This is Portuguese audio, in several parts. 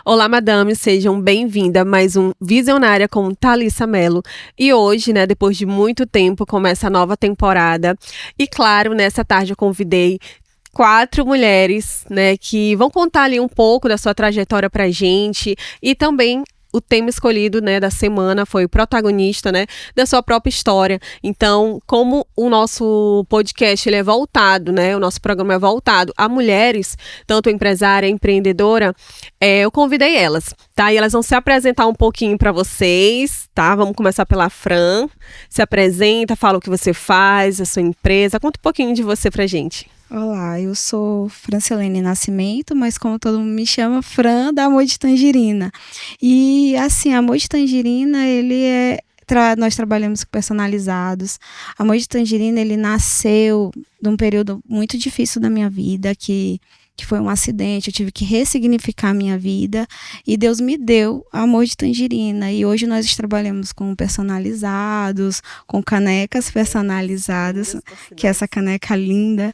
Olá, madame, sejam bem-vindas a mais um Visionária com Thalissa Mello. E hoje, né, depois de muito tempo, começa a nova temporada. E claro, nessa tarde eu convidei 4 mulheres, né, que vão contar ali um pouco da sua trajetória pra gente e também o tema escolhido, né, da semana foi o protagonista, né, da sua própria história. Então, como o nosso podcast ele é voltado, né, o nosso programa é voltado a mulheres, tanto empresária, empreendedora, eu convidei elas, tá? E elas vão se apresentar um pouquinho para vocês, tá? Vamos começar pela Fran. Se apresenta, fala o que você faz, a sua empresa, conta um pouquinho de você pra gente. Olá, eu sou Francilene Nascimento, mas como todo mundo me chama, Fran da Amor de Tangerina. E assim, Amor de Tangerina, nós trabalhamos com personalizados. Amor de Tangerina, ele nasceu de um período muito difícil da minha vida, que foi um acidente, eu tive que ressignificar a minha vida e Deus me deu Amor de Tangerina. E hoje nós trabalhamos com personalizados, com canecas personalizadas, que é essa caneca linda,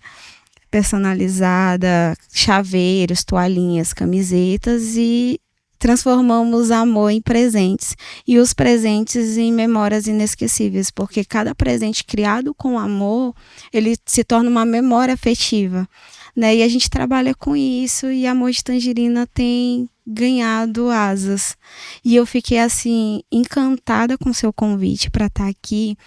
personalizada, chaveiros, toalhinhas, camisetas e transformamos amor em presentes e os presentes em memórias inesquecíveis, porque cada presente criado com amor, ele se torna uma memória afetiva, né? E a gente trabalha com isso e Amor de Tangerina tem ganhado asas. E eu fiquei assim encantada com seu convite para estar aqui.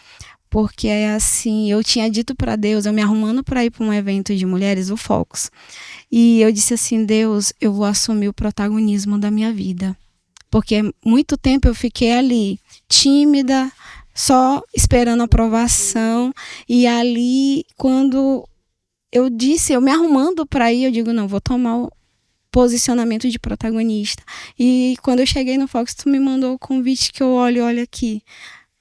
Porque assim, eu tinha dito para Deus, eu me arrumando para ir para um evento de mulheres, o Focus. E eu disse assim, Deus, eu vou assumir o protagonismo da minha vida. Porque muito tempo eu fiquei ali, tímida, só esperando aprovação. E ali, quando eu disse, eu me arrumando para ir, eu digo, não, vou tomar o posicionamento de protagonista. E quando eu cheguei no Focus, tu me mandou o convite que eu olho aqui.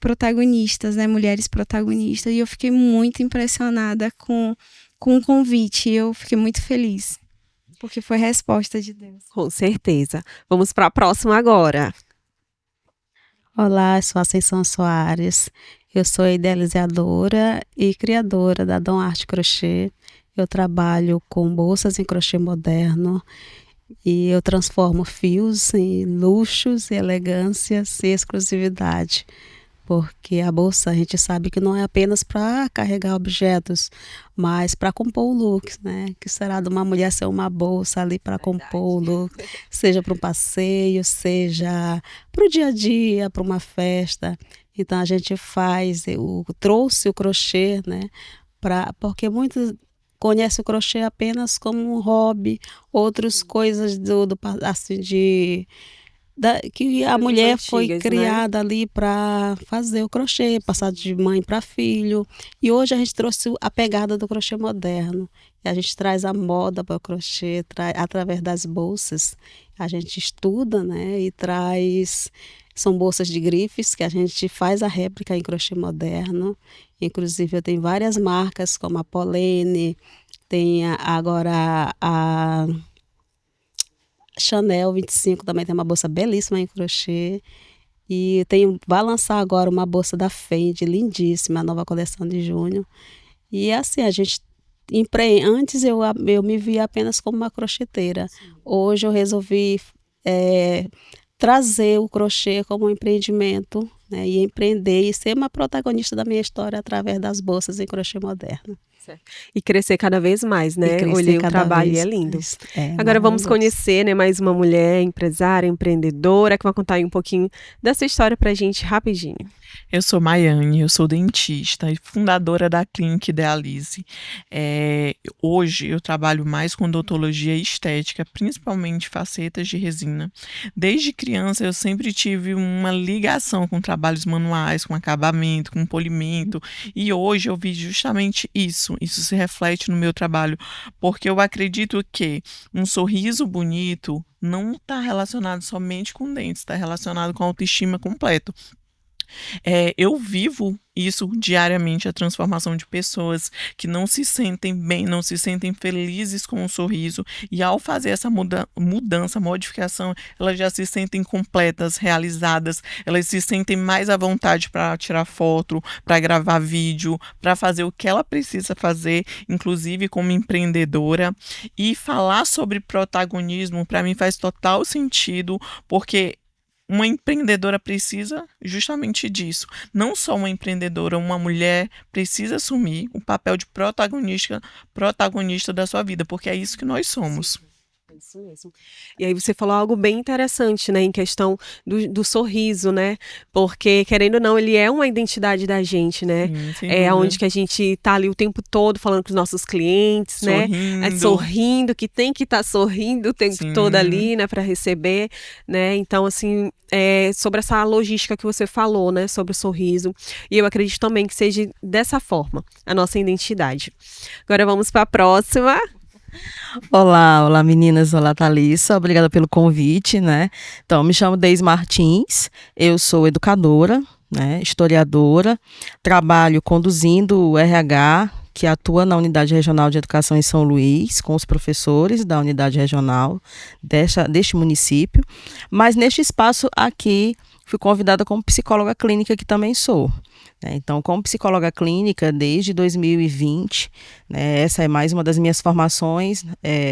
Protagonistas, né? Mulheres protagonistas. E eu fiquei muito impressionada com o convite. Eu fiquei muito feliz, porque foi resposta de Deus. Com certeza. Vamos para a próxima agora. Olá, eu sou Ascensão Soares. Eu sou idealizadora e criadora da Dom Arte Crochê. Eu trabalho com bolsas em crochê moderno e eu transformo fios em luxos, elegâncias e exclusividade. Porque a bolsa a gente sabe que não é apenas para carregar objetos, mas para compor o look, né? Que será de uma mulher ser uma bolsa ali para compor o look, seja para um passeio, seja para o dia a dia, para uma festa. Então a gente trouxe o crochê, né? Porque muitos conhecem o crochê apenas como um hobby, outras coisas assim que a mulher antigas, foi né? criada ali para fazer o crochê, passar de mãe para filho. E hoje a gente trouxe a pegada do crochê moderno. E a gente traz a moda para o crochê através das bolsas. A gente estuda, né? E traz. São bolsas de grifes que a gente faz a réplica em crochê moderno. Inclusive, eu tenho várias marcas, como a Polene, tem agora a Chanel 25 também tem uma bolsa belíssima em crochê. E vai lançar agora uma bolsa da Fendi, lindíssima, a nova coleção de junho. E assim, a gente antes eu me via apenas como uma crocheteira. Hoje eu resolvi trazer o crochê como um empreendimento, né, e empreender e ser uma protagonista da minha história através das bolsas em crochê moderno. E crescer cada vez mais, né? Olhei o trabalho e é lindo. Agora vamos conhecer, né, mais uma mulher empresária, empreendedora, que vai contar aí um pouquinho dessa história pra gente rapidinho. Eu sou Maiane, eu sou dentista e fundadora da Clínica Idealize. Hoje eu trabalho mais com odontologia e estética, principalmente facetas de resina. Desde criança eu sempre tive uma ligação com trabalhos manuais, com acabamento, com polimento, e hoje eu vi justamente isso. Isso se reflete no meu trabalho, porque eu acredito que um sorriso bonito não está relacionado somente com dentes, está relacionado com a autoestima completo. Eu vivo isso diariamente, a transformação de pessoas que não se sentem bem, não se sentem felizes com um sorriso, e ao fazer essa mudança, modificação, elas já se sentem completas, realizadas, elas se sentem mais à vontade para tirar foto, para gravar vídeo, para fazer o que ela precisa fazer, inclusive como empreendedora. E falar sobre protagonismo, para mim, faz total sentido, porque uma empreendedora precisa justamente disso. Não só uma empreendedora, uma mulher precisa assumir o papel de protagonista da sua vida, porque é isso que nós somos. É isso mesmo. E aí você falou algo bem interessante, né, em questão do sorriso, né? Porque, querendo ou não, ele é uma identidade da gente, né? Sim, sem É dúvida. onde que a gente tá ali o tempo todo falando com os nossos clientes, né? Sorrindo, que tem que estar sorrindo o tempo Sim. todo ali, né, para receber, né? Então, assim, sobre essa logística que você falou, né, sobre o sorriso. E eu acredito também que seja dessa forma a nossa identidade. Agora vamos para a próxima. Olá meninas, olá Thalissa, obrigada pelo convite, né? Então, me chamo Deise Martins, eu sou educadora, né, historiadora, trabalho conduzindo o RH, que atua na Unidade Regional de Educação em São Luís, com os professores da Unidade Regional deste município, mas neste espaço aqui fui convidada como psicóloga clínica, que também sou. Então, como psicóloga clínica, desde 2020, né, essa é mais uma das minhas formações,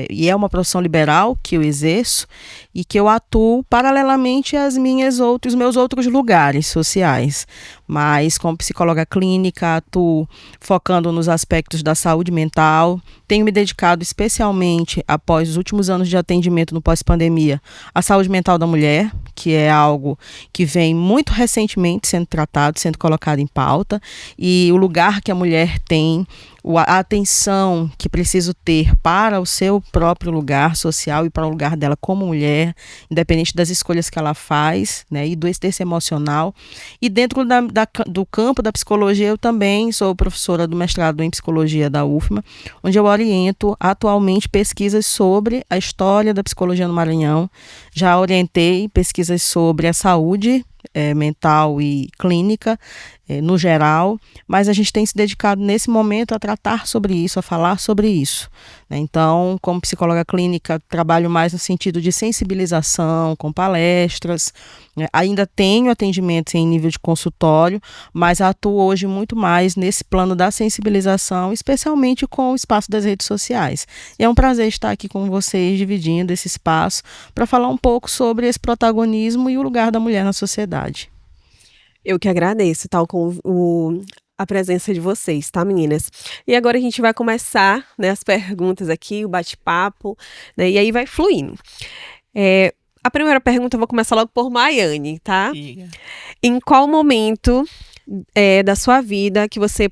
e é uma profissão liberal que eu exerço e que eu atuo paralelamente às meus outros lugares sociais. Mas, como psicóloga clínica, atuo focando nos aspectos da saúde mental. Tenho me dedicado especialmente, após os últimos anos de atendimento no pós-pandemia, à saúde mental da mulher, que é algo que vem muito recentemente sendo tratado, sendo colocado em pauta, e o lugar que a mulher tem, a atenção que preciso ter para o seu próprio lugar social e para o lugar dela como mulher, independente das escolhas que ela faz, né, e desse emocional. E dentro do campo da psicologia, eu também sou professora do mestrado em psicologia da UFMA, onde eu oriento atualmente pesquisas sobre a história da psicologia no Maranhão. Já orientei pesquisas sobre a saúde mental e clínica, no geral, mas a gente tem se dedicado nesse momento a tratar sobre isso, a falar sobre isso, né? Então, como psicóloga clínica, trabalho mais no sentido de sensibilização, com palestras, né? Ainda tenho atendimentos em nível de consultório, mas atuo hoje muito mais nesse plano da sensibilização, especialmente com o espaço das redes sociais. E é um prazer estar aqui com vocês, dividindo esse espaço, para falar um pouco sobre esse protagonismo e o lugar da mulher na sociedade. Eu que agradeço, com a presença de vocês, tá, meninas? E agora a gente vai começar, né, as perguntas aqui, o bate-papo, né, e aí vai fluindo. A primeira pergunta eu vou começar logo por Maiane, tá? Diga. Em qual momento da sua vida que você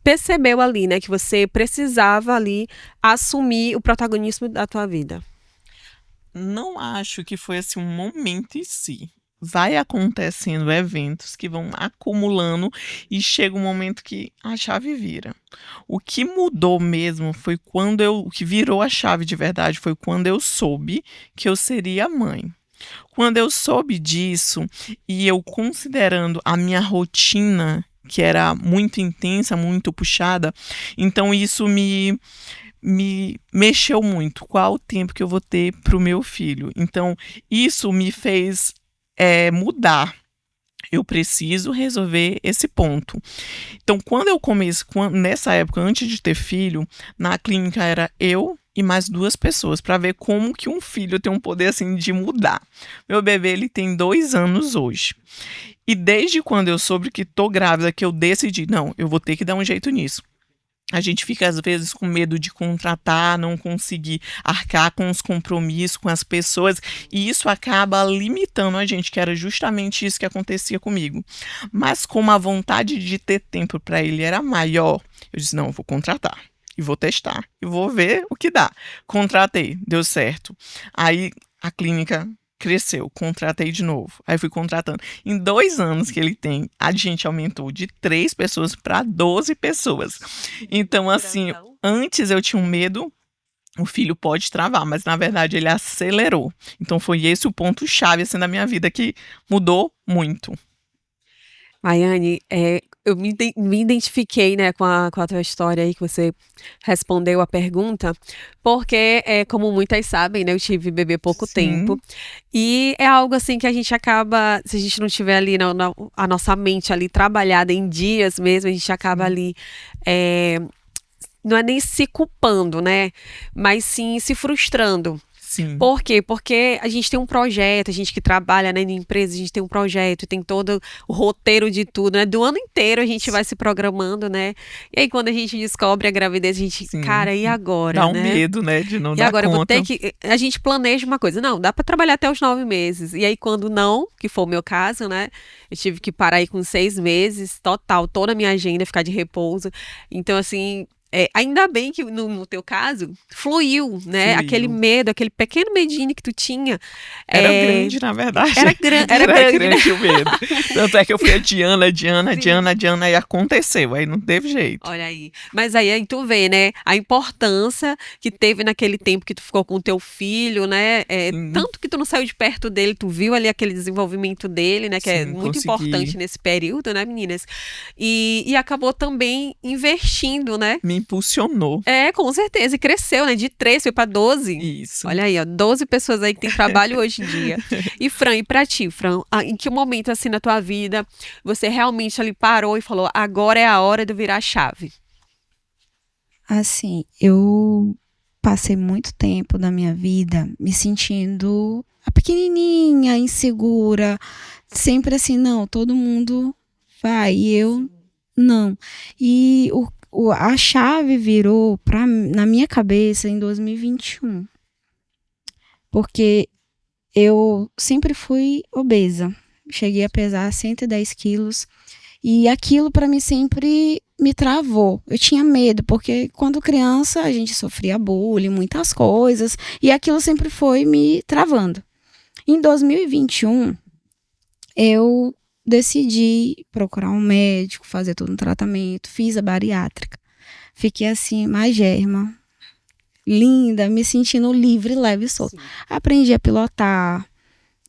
percebeu ali, né, que você precisava ali assumir o protagonismo da tua vida? Não acho que foi assim um momento em si. Vai acontecendo eventos que vão acumulando e chega um momento que a chave vira. O que mudou mesmo foi o que virou a chave de verdade foi quando eu soube que eu seria mãe. Quando eu soube disso e eu considerando a minha rotina, que era muito intensa, muito puxada, então isso me mexeu muito. Qual o tempo que eu vou ter para o meu filho? Então, isso me fez mudar. Eu preciso resolver esse ponto. Então, nessa época, antes de ter filho, na clínica era eu e mais 2 pessoas, para ver como que um filho tem um poder assim de mudar. Meu bebê, ele tem 2 anos hoje. E desde quando eu soube que tô grávida, que eu decidi, não, eu vou ter que dar um jeito nisso. A gente fica, às vezes, com medo de contratar, não conseguir arcar com os compromissos, com as pessoas, e isso acaba limitando a gente, que era justamente isso que acontecia comigo. Mas como a vontade de ter tempo para ele era maior, eu disse, não, eu vou contratar, e vou testar, e vou ver o que dá. Contratei, deu certo. Aí a clínica cresceu, contratei de novo. Aí fui contratando. Em 2 anos que ele tem, a gente aumentou de 3 pessoas para 12 pessoas. Então, assim, antes eu tinha um medo, o filho pode travar, mas na verdade ele acelerou. Então foi esse o ponto-chave assim, da minha vida que mudou muito. Maiane, eu me identifiquei, né, com a tua história aí, que você respondeu a pergunta, porque, como muitas sabem, né, eu tive bebê há pouco tempo, Sim, e é algo assim que a gente acaba, se a gente não tiver ali a nossa mente ali trabalhada em dias mesmo, a gente acaba sim, ali, é, não é nem se culpando, né, mas sim se frustrando. sim, Por quê? Porque a gente tem um projeto, a gente que trabalha, né, em empresa, a gente tem um projeto, tem todo o roteiro de tudo, né? Do ano inteiro a gente vai se programando, né? E aí quando a gente descobre a gravidez, a gente, sim. cara, e agora, Dá um né? medo, né, de não E dar agora eu vou ter conta. que. A gente planeja uma coisa. Não, dá pra trabalhar até os 9 meses. E aí, quando não, que foi o meu caso, né? Eu tive que parar aí com 6 meses, total, toda a minha agenda ficar de repouso. Então, assim. Ainda bem que no teu caso fluiu, né? Aquele Fluiu. medo, aquele pequeno medinho que tu tinha. Era é, grande, na verdade. era Era grande, né? grande o medo. Tanto é que eu fui adiando, e aconteceu. Aí não teve jeito. Olha aí. Mas aí tu vê, né, a importância que teve naquele tempo que tu ficou com o teu filho, né? Sim, Tanto que tu não saiu de perto dele, tu viu ali aquele desenvolvimento dele, né? Que é sim, muito consegui. importante nesse período, né, meninas? E acabou também investindo, né? Me impulsionou. Com certeza. E cresceu, né? De 3 foi para 12. Isso. Olha aí, ó, 12 pessoas aí que têm trabalho hoje em dia. E Fran, e pra ti, Fran, em que momento assim na tua vida você realmente ali parou e falou, agora é a hora de eu virar a chave? Assim, eu passei muito tempo da minha vida me sentindo a pequenininha, insegura, sempre assim, não, todo mundo vai e eu não. E a chave virou na minha cabeça em 2021, porque eu sempre fui obesa. Cheguei a pesar 110 quilos. E aquilo para mim sempre me travou. Eu tinha medo, porque quando criança a gente sofria bullying, muitas coisas, e aquilo sempre foi me travando. Em 2021, eu decidi procurar um médico, fazer todo um tratamento, fiz a bariátrica. Fiquei assim, magérrima, linda, me sentindo livre, leve e solta. Aprendi a pilotar,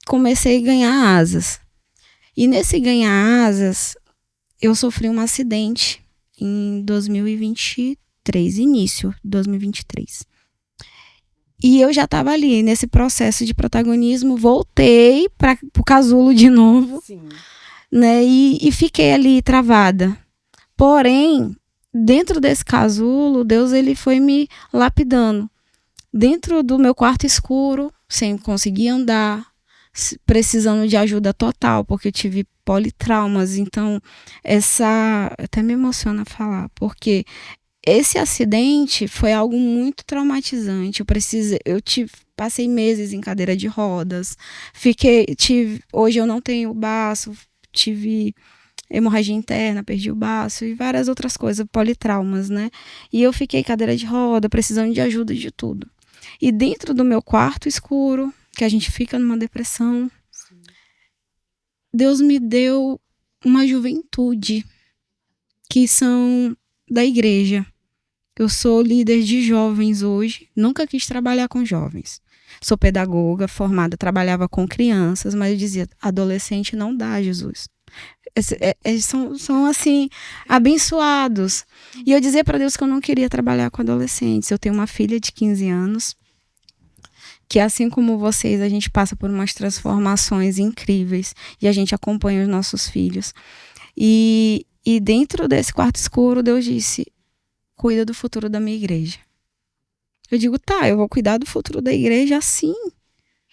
comecei a ganhar asas. E nesse ganhar asas, eu sofri um acidente em 2023, início de 2023. E eu já estava ali nesse processo de protagonismo, voltei para o casulo de novo, Sim. né? E fiquei ali travada. Porém, dentro desse casulo, Deus ele foi me lapidando. Dentro do meu quarto escuro, sem conseguir andar, precisando de ajuda total, porque eu tive politraumas. Então, até me emociona falar, porque esse acidente foi algo muito traumatizante. Passei meses em cadeira de rodas, hoje eu não tenho baço, tive hemorragia interna, perdi o baço e várias outras coisas, politraumas, né? E eu fiquei em cadeira de roda, precisando de ajuda de tudo. E dentro do meu quarto escuro, que a gente fica numa depressão, Deus me deu uma juventude, que são da igreja. Eu sou líder de jovens hoje, nunca quis trabalhar com jovens. Sou pedagoga, formada, trabalhava com crianças, mas eu dizia, adolescente não dá, Jesus. São assim, abençoados. E eu dizia para Deus que eu não queria trabalhar com adolescentes. Eu tenho uma filha de 15 anos, que assim como vocês, a gente passa por umas transformações incríveis e a gente acompanha os nossos filhos. E dentro desse quarto escuro, Deus disse, cuida do futuro da minha igreja. Eu digo, tá, eu vou cuidar do futuro da igreja assim?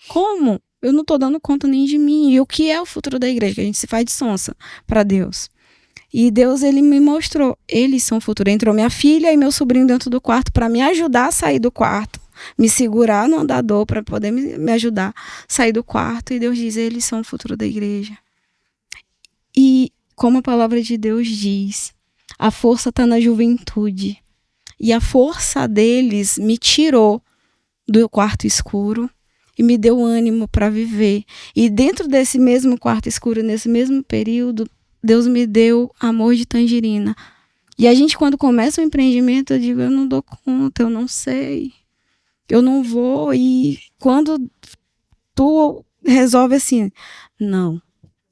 Como? Eu não tô dando conta nem de mim. E o que é o futuro da igreja? Que a gente se faz de sonsa para Deus. E Deus, ele me mostrou, eles são o futuro. Entrou minha filha e meu sobrinho dentro do quarto para me ajudar a sair do quarto, me segurar no andador para poder me ajudar a sair do quarto. E Deus diz, eles são o futuro da igreja. E como a palavra de Deus diz, a força está na juventude. E a força deles me tirou do quarto escuro e me deu ânimo para viver. E dentro desse mesmo quarto escuro, nesse mesmo período, Deus me deu amor de tangerina. E a gente, quando começa o empreendimento, eu digo, eu não dou conta, eu não sei, eu não vou. E quando tu resolve assim, não,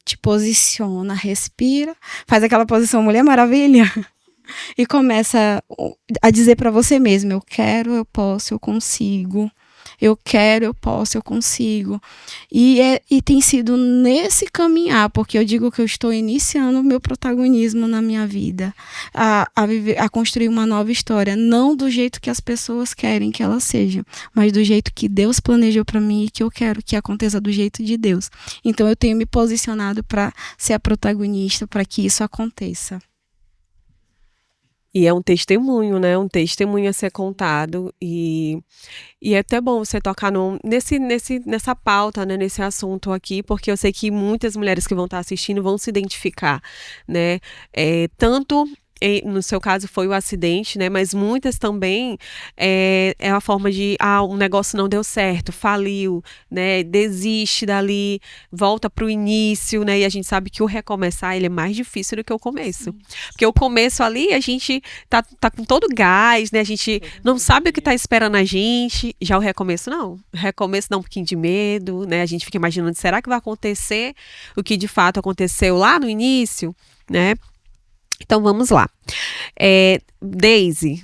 te posiciona, respira, faz aquela posição Mulher Maravilha e começa a dizer para você mesmo: eu quero, eu posso, eu consigo. Eu quero, eu posso, eu consigo. E tem sido nesse caminhar, porque eu digo que eu estou iniciando o meu protagonismo na minha vida, a construir uma nova história, não do jeito que as pessoas querem que ela seja, mas do jeito que Deus planejou para mim e que eu quero que aconteça do jeito de Deus. Então eu tenho me posicionado para ser a protagonista, para que isso aconteça. E é um testemunho, né? Um testemunho a ser contado. E é até bom você tocar nessa pauta, né? Nesse assunto aqui, porque eu sei que muitas mulheres que vão estar assistindo vão se identificar, né? Tanto no seu caso foi o acidente, né? Mas muitas também é a forma de um negócio não deu certo, faliu, né? Desiste dali, volta para o início, né? E a gente sabe que o recomeçar ele é mais difícil do que o começo, porque o começo ali a gente tá com todo gás, né? A gente não sabe o que tá esperando a gente. Já o recomeço não, o recomeço dá um pouquinho de medo, né? A gente fica imaginando, será que vai acontecer o que de fato aconteceu lá no início, né? Então vamos lá. Deise,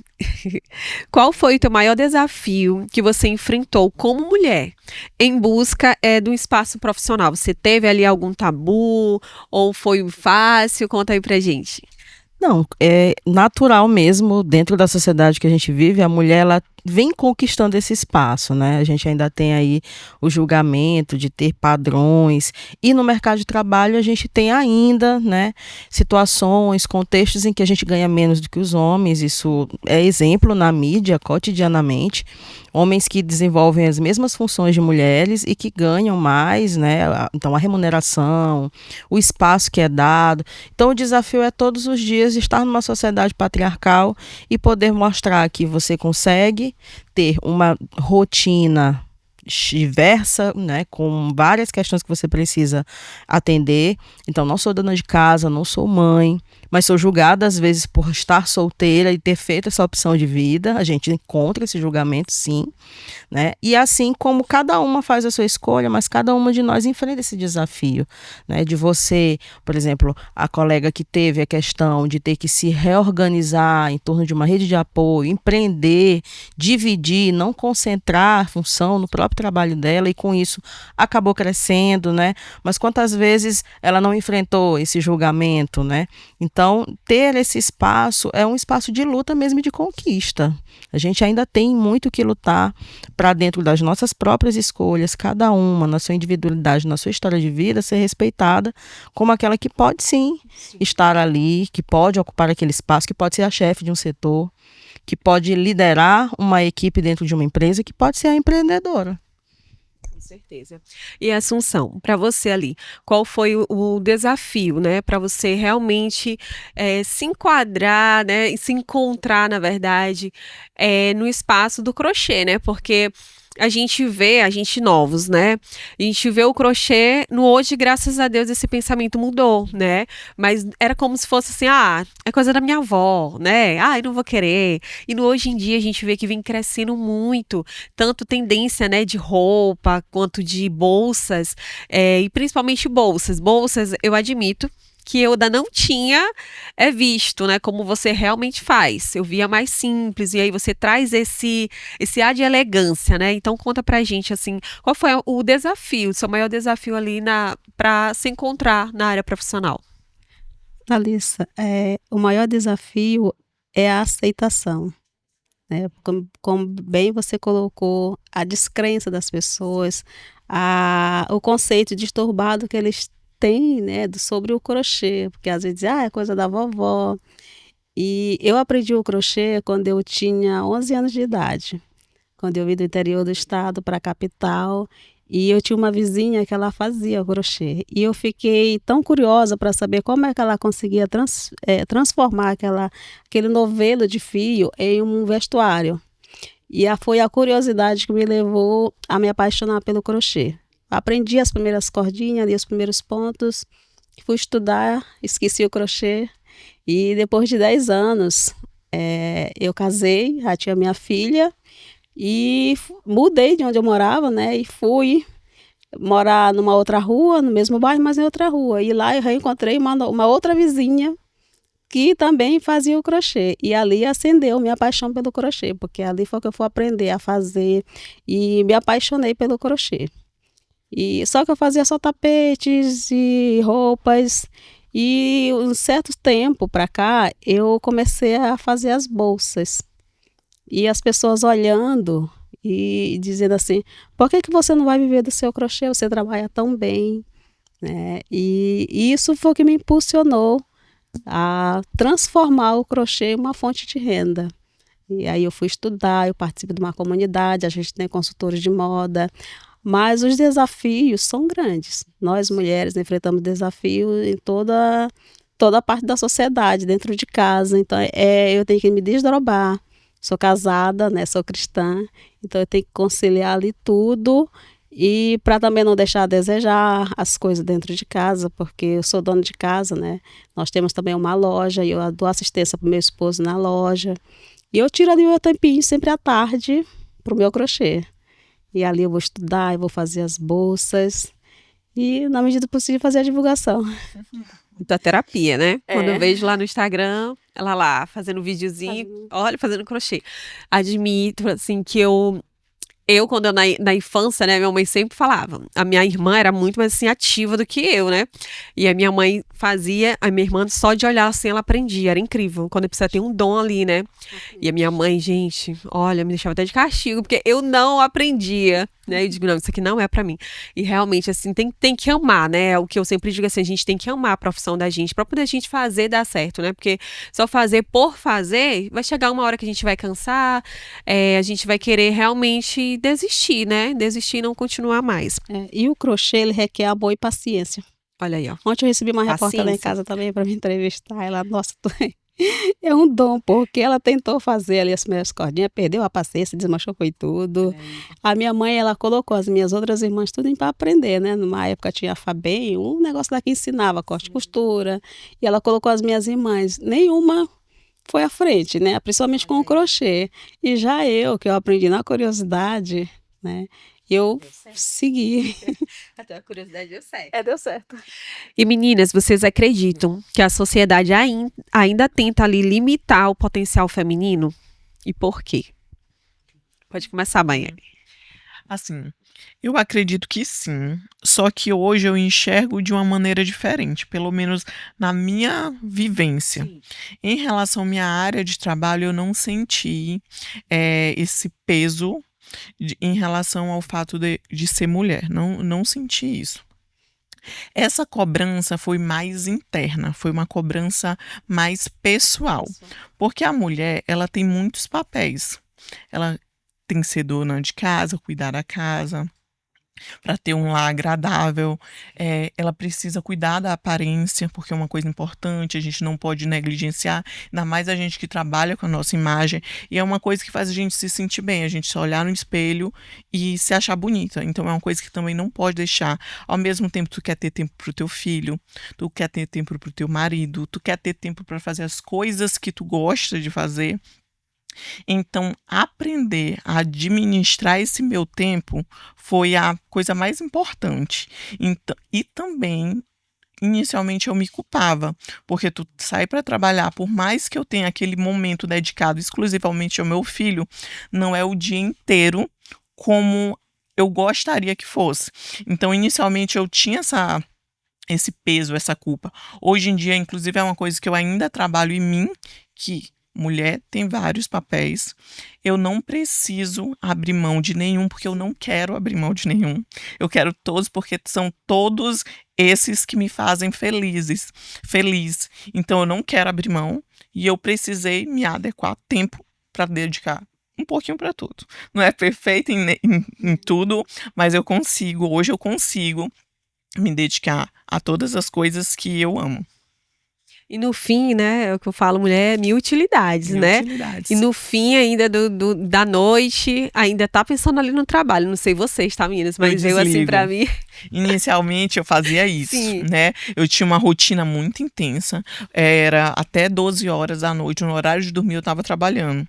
qual foi o teu maior desafio que você enfrentou como mulher em busca do espaço profissional? Você teve ali algum tabu ou foi fácil? Conta aí pra gente. Não, é natural mesmo, dentro da sociedade que a gente vive, a mulher ela vem conquistando esse espaço, né? A gente ainda tem aí o julgamento de ter padrões, e no mercado de trabalho a gente tem ainda, né, situações, contextos em que a gente ganha menos do que os homens. Isso é exemplo na mídia cotidianamente. Homens que desenvolvem as mesmas funções de mulheres e que ganham mais, né? Então a remuneração, o espaço que é dado. Então o desafio é todos os dias estar numa sociedade patriarcal e poder mostrar que você consegue ter uma rotina diversa, né, com várias questões que você precisa atender. Então, não sou dona de casa, não sou mãe, mas sou julgada às vezes por estar solteira e ter feito essa opção de vida. A gente encontra esse julgamento, sim, né? E assim como cada uma faz a sua escolha, mas cada uma de nós enfrenta esse desafio, né? De você, por exemplo, a colega que teve a questão de ter que se reorganizar em torno de uma rede de apoio, empreender, dividir, não concentrar a função no próprio trabalho dela, e com isso acabou crescendo, né? Mas quantas vezes ela não enfrentou esse julgamento, né? Então, ter esse espaço é um espaço de luta mesmo e de conquista. A gente ainda tem muito que lutar para, dentro das nossas próprias escolhas, cada uma na sua individualidade, na sua história de vida, ser respeitada como aquela que pode sim estar ali, que pode ocupar aquele espaço, que pode ser a chefe de um setor, que pode liderar uma equipe dentro de uma empresa, que pode ser a empreendedora. Com certeza. E Assunção, para você ali, qual foi o desafio, né, para você realmente se enquadrar, né, e se encontrar, na verdade, no espaço do crochê, né? Porque a gente novos, né? A gente vê o crochê no hoje, graças a Deus, esse pensamento mudou, né? Mas era como se fosse assim, é coisa da minha avó, né? Eu não vou querer. E no hoje em dia a gente vê que vem crescendo muito, tanto tendência, né, de roupa, quanto de bolsas, e principalmente bolsas. Bolsas, eu admito que eu ainda não tinha visto, né, como você realmente faz. Eu via mais simples, e aí você traz esse ar de elegância, né? Então conta pra gente, assim, qual foi o desafio, o seu maior desafio ali para se encontrar na área profissional? Thalissa, o maior desafio é a aceitação, né? Como bem você colocou, a descrença das pessoas, o conceito disturbado que eles têm, né, sobre o crochê, porque às vezes é coisa da vovó. E eu aprendi o crochê quando eu tinha 11 anos de idade, quando eu vim do interior do estado para a capital, e eu tinha uma vizinha que ela fazia crochê, e eu fiquei tão curiosa para saber como é que ela conseguia transformar aquele novelo de fio em um vestuário. E foi a curiosidade que me levou a me apaixonar pelo crochê. Aprendi as primeiras cordinhas, ali os primeiros pontos, fui estudar, esqueci o crochê, e depois de 10 anos eu casei, já tinha minha filha, e mudei de onde eu morava, né, e fui morar numa outra rua, no mesmo bairro, mas em outra rua. E lá eu reencontrei uma outra vizinha que também fazia o crochê. E ali acendeu minha paixão pelo crochê, porque ali foi que eu fui aprender a fazer e me apaixonei pelo crochê. E só que eu fazia só tapetes e roupas. E um certo tempo para cá, eu comecei a fazer as bolsas. E as pessoas olhando e dizendo assim, por que você não vai viver do seu crochê? Você trabalha tão bem, né? E isso foi o que me impulsionou a transformar o crochê em uma fonte de renda. E aí eu fui estudar, eu participo de uma comunidade, a gente tem consultores de moda, mas os desafios são grandes. Nós mulheres enfrentamos desafios em toda a parte da sociedade, dentro de casa. Então eu tenho que me desdobrar. Sou casada, né? Sou cristã, então eu tenho que conciliar ali tudo e para também não deixar a desejar as coisas dentro de casa, porque eu sou dona de casa, né? Nós temos também uma loja e eu dou assistência para o meu esposo na loja. E eu tiro ali o meu tempinho sempre à tarde para o meu crochê. E ali eu vou estudar, eu vou fazer as bolsas e, na medida do possível, fazer a divulgação. Muita terapia, né? Quando eu vejo lá no Instagram, ela lá fazendo videozinho, olha, fazendo crochê. Admito, assim, que eu quando na infância, né, minha mãe sempre falava. A minha irmã era muito mais, assim, ativa do que eu, né? E a minha mãe fazia, a minha irmã só de olhar, assim, ela aprendia. Era incrível. Quando precisa ter um dom ali, né? E a minha mãe, gente, olha, me deixava até de castigo, porque eu não aprendia, né? Eu digo, não, isso aqui não é pra mim. E realmente, assim, tem que amar, né? O que eu sempre digo assim, a gente tem que amar a profissão da gente, pra poder a gente fazer dar certo, né? Porque só fazer por fazer, vai chegar uma hora que a gente vai cansar, a gente vai querer realmente desistir, né? Desistir e não continuar mais. E o crochê, ele requer amor e paciência. Olha aí, ó. Ontem eu recebi uma repórter lá em casa também para me entrevistar. Ela, nossa, é um dom, porque ela tentou fazer ali as primeiras cordinhas, perdeu a paciência, desmanchou, foi tudo. A minha mãe, ela colocou as minhas outras irmãs tudo para aprender, né? Numa época tinha a Fabem, um negócio lá que ensinava corte e costura. E ela colocou as minhas irmãs. Nenhuma foi à frente, né? Principalmente com o crochê. E já eu, que eu aprendi na curiosidade, né? Eu segui. Até a curiosidade deu certo. Deu certo. E meninas, vocês acreditam que a sociedade ainda tenta ali limitar o potencial feminino? E por quê? Pode começar, Baiane. Assim, eu acredito que sim, só que hoje eu enxergo de uma maneira diferente, pelo menos na minha vivência. Sim. Em relação à minha área de trabalho, eu não senti esse peso em relação ao fato de ser mulher. Não senti isso. Essa cobrança foi mais interna, foi uma cobrança mais pessoal. Porque a mulher, ela tem muitos papéis. Ela tem que ser dona de casa, cuidar da casa, para ter um lar agradável. Ela precisa cuidar da aparência, porque é uma coisa importante, a gente não pode negligenciar, ainda mais a gente que trabalha com a nossa imagem, e é uma coisa que faz a gente se sentir bem, a gente só olhar no espelho e se achar bonita. Então é uma coisa que também não pode deixar. Ao mesmo tempo, tu quer ter tempo pro teu filho, tu quer ter tempo pro teu marido, tu quer ter tempo para fazer as coisas que tu gosta de fazer. Então, aprender a administrar esse meu tempo foi a coisa mais importante. Então, e também, inicialmente, eu me culpava, porque tu sai para trabalhar, por mais que eu tenha aquele momento dedicado exclusivamente ao meu filho, não é o dia inteiro como eu gostaria que fosse. Então, inicialmente, eu tinha esse peso, essa culpa. Hoje em dia, inclusive, é uma coisa que eu ainda trabalho em mim, que mulher tem vários papéis. Eu não preciso abrir mão de nenhum, porque eu não quero abrir mão de nenhum. Eu quero todos, porque são todos esses que me fazem feliz. Então, eu não quero abrir mão e eu precisei me adequar tempo para dedicar um pouquinho para tudo. Não é perfeito em tudo, mas hoje eu consigo me dedicar a todas as coisas que eu amo. E no fim, né, é o que eu falo, mulher, mil utilidades, né? E no fim ainda da noite, ainda tá pensando ali no trabalho. Não sei vocês, tá, meninas? Mas eu assim, pra mim... Inicialmente eu fazia isso, Sim. né? Eu tinha uma rotina muito intensa. Era até 12 horas da noite, no horário de dormir eu tava trabalhando.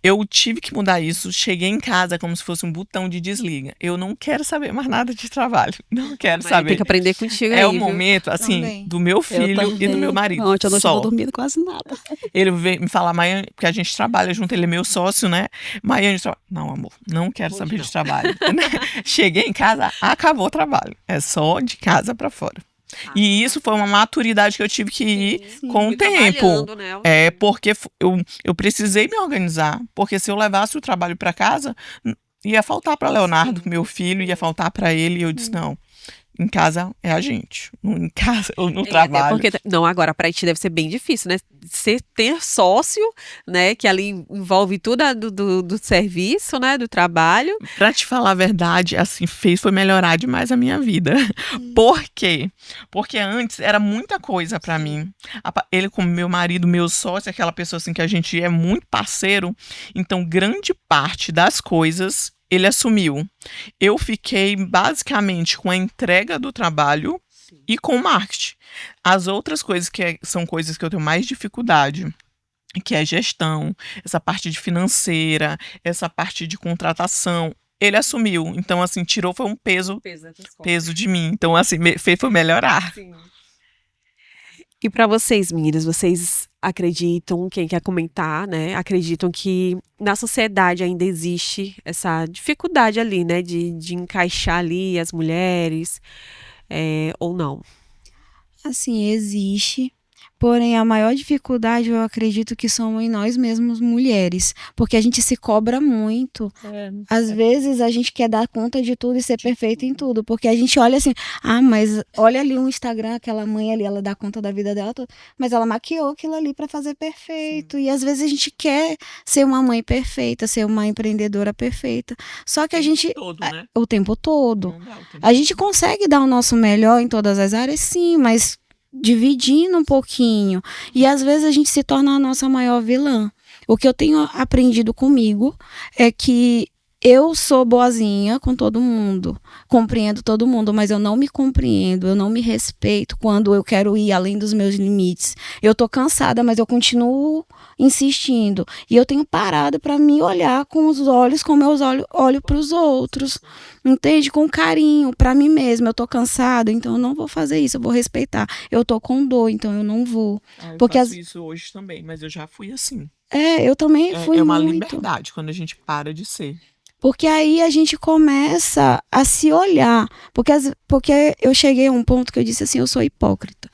Eu tive que mudar isso. Cheguei em casa como se fosse um botão de desliga. Eu não quero saber mais nada de trabalho. Não quero Mas saber. tem que aprender contigo É aí, o viu? momento, assim, Também. do meu filho e do meu marido. Ontem à noite eu Só. não tô dormindo quase nada. Ele veio me falar, Maiane, porque a gente trabalha junto, ele é meu sócio, né? Maiane, não, amor, não quero saber de trabalho. Cheguei em casa, acabou o trabalho. É só de casa pra fora. E isso foi uma maturidade que eu tive que ir com o tempo. Trabalhando, né? É porque eu precisei me organizar. Porque se eu levasse o trabalho pra casa, ia faltar pra Leonardo, meu filho, ia faltar pra ele. E eu disse, não. Em casa é a gente. Em casa ou no trabalho. Até porque, não, agora pra ti deve ser bem difícil, né? Você ter sócio, né? Que ali envolve tudo do serviço, né? Do trabalho. Pra te falar a verdade, assim, foi melhorar demais a minha vida. Por quê? Porque antes era muita coisa pra mim. Ele como meu marido, meu sócio, aquela pessoa assim que a gente é muito parceiro. Então, grande parte das coisas ele assumiu. Eu fiquei basicamente com a entrega do trabalho e com o marketing. As outras coisas são coisas que eu tenho mais dificuldade, que é gestão, essa parte de financeira, essa parte de contratação, ele assumiu. Então, assim, tirou foi um peso de mim. Então, assim, fez foi melhorar. Sim. E para vocês, meninas, vocês acreditam, quem quer comentar, né? Acreditam que na sociedade ainda existe essa dificuldade ali, né? De encaixar ali as mulheres, ou não? Assim, existe. Porém, a maior dificuldade, eu acredito que somos em nós mesmos mulheres. Porque a gente se cobra muito. Às vezes, a gente quer dar conta de tudo e ser perfeita em tudo. Porque a gente olha assim, mas olha ali o Instagram, aquela mãe ali, ela dá conta da vida dela toda. Mas ela maquiou aquilo ali para fazer perfeito. E às vezes a gente quer ser uma mãe perfeita, ser uma empreendedora perfeita. Só que a gente... Todo, né? O tempo todo. Não dá o tempo A gente consegue dar o nosso melhor em todas as áreas, sim, mas dividindo um pouquinho. E às vezes a gente se torna a nossa maior vilã. O que eu tenho aprendido comigo é que eu sou boazinha com todo mundo, compreendo todo mundo, mas eu não me compreendo, eu não me respeito quando eu quero ir além dos meus limites. Eu tô cansada, mas eu continuo insistindo. E eu tenho parado para me olhar com os olhos, como eu olho para os outros. Entende? Com carinho, para mim mesma. Eu tô cansada, então eu não vou fazer isso, eu vou respeitar. Eu tô com dor, então eu não vou. Eu Porque faço isso hoje também, mas eu já fui assim. eu também fui É uma muito. liberdade quando a gente para de ser. Porque aí a gente começa a se olhar. Porque eu cheguei a um ponto que eu disse assim, eu sou hipócrita.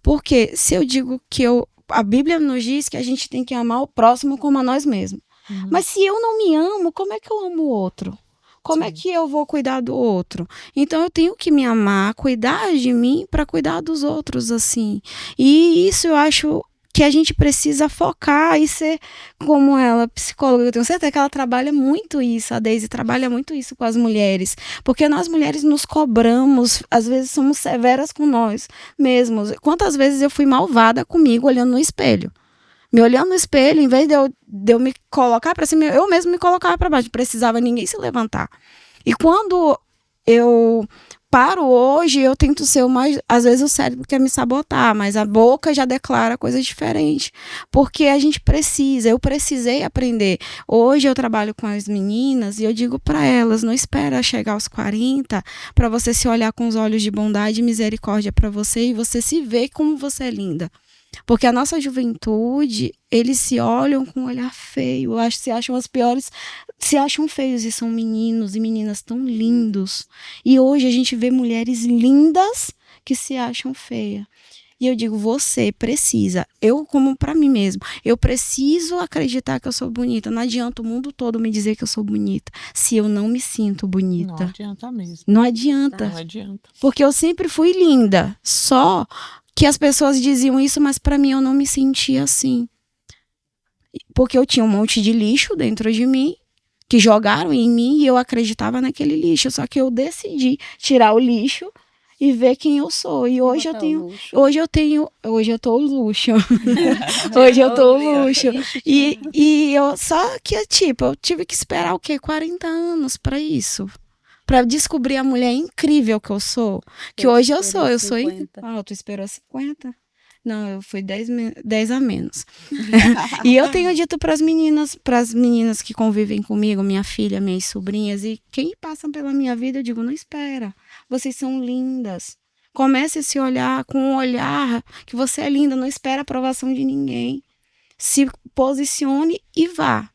Porque se eu digo que a Bíblia nos diz que a gente tem que amar o próximo como a nós mesmos. Mas se eu não me amo, como é que eu amo o outro? Como é que eu vou cuidar do outro? Então eu tenho que me amar, cuidar de mim para cuidar dos outros, assim. E isso eu acho que a gente precisa focar e ser como ela, psicóloga. Eu tenho certeza que ela trabalha muito isso, a Deise trabalha muito isso com as mulheres. Porque nós mulheres nos cobramos, às vezes somos severas com nós mesmos. Quantas vezes eu fui malvada comigo olhando no espelho? Me olhando no espelho, em vez de eu me colocar para cima, eu mesmo me colocava para baixo. Não precisava ninguém se levantar. E quando eu paro hoje, eu tento ser o mais... Às vezes o cérebro quer me sabotar, mas a boca já declara coisas diferentes. Porque a gente eu precisei aprender. Hoje eu trabalho com as meninas e eu digo para elas, não espera chegar aos 40 para você se olhar com os olhos de bondade e misericórdia para você e você se ver como você é linda. Porque a nossa juventude, eles se olham com um olhar feio, se acham as piores, se acham feios e são meninos e meninas tão lindos. E hoje a gente vê mulheres lindas que se acham feias. E eu digo, você precisa, como para mim mesmo, eu preciso acreditar que eu sou bonita. Não adianta o mundo todo me dizer que eu sou bonita, se eu não me sinto bonita. Não adianta mesmo. Não adianta. Não adianta. Porque eu sempre fui linda, só que as pessoas diziam isso, mas para mim eu não me sentia assim. Porque eu tinha um monte de lixo dentro de mim, que jogaram em mim e eu acreditava naquele lixo. Só que eu decidi tirar o lixo e ver quem eu sou. E hoje eu tenho... Hoje eu tô luxo. Hoje eu tô luxo. E eu... Só que, tipo, eu tive que esperar o quê? 40 anos para isso. Para descobrir a mulher incrível que eu sou. Que hoje eu sou. Eu sou... Tu esperou 50? Não, eu fui 10 a menos. E eu tenho dito para as meninas que convivem comigo, minha filha, minhas sobrinhas, e quem passam pela minha vida, eu digo, não espera. Vocês são lindas. Comece a se olhar com um olhar que você é linda, não espera a aprovação de ninguém. Se posicione e vá.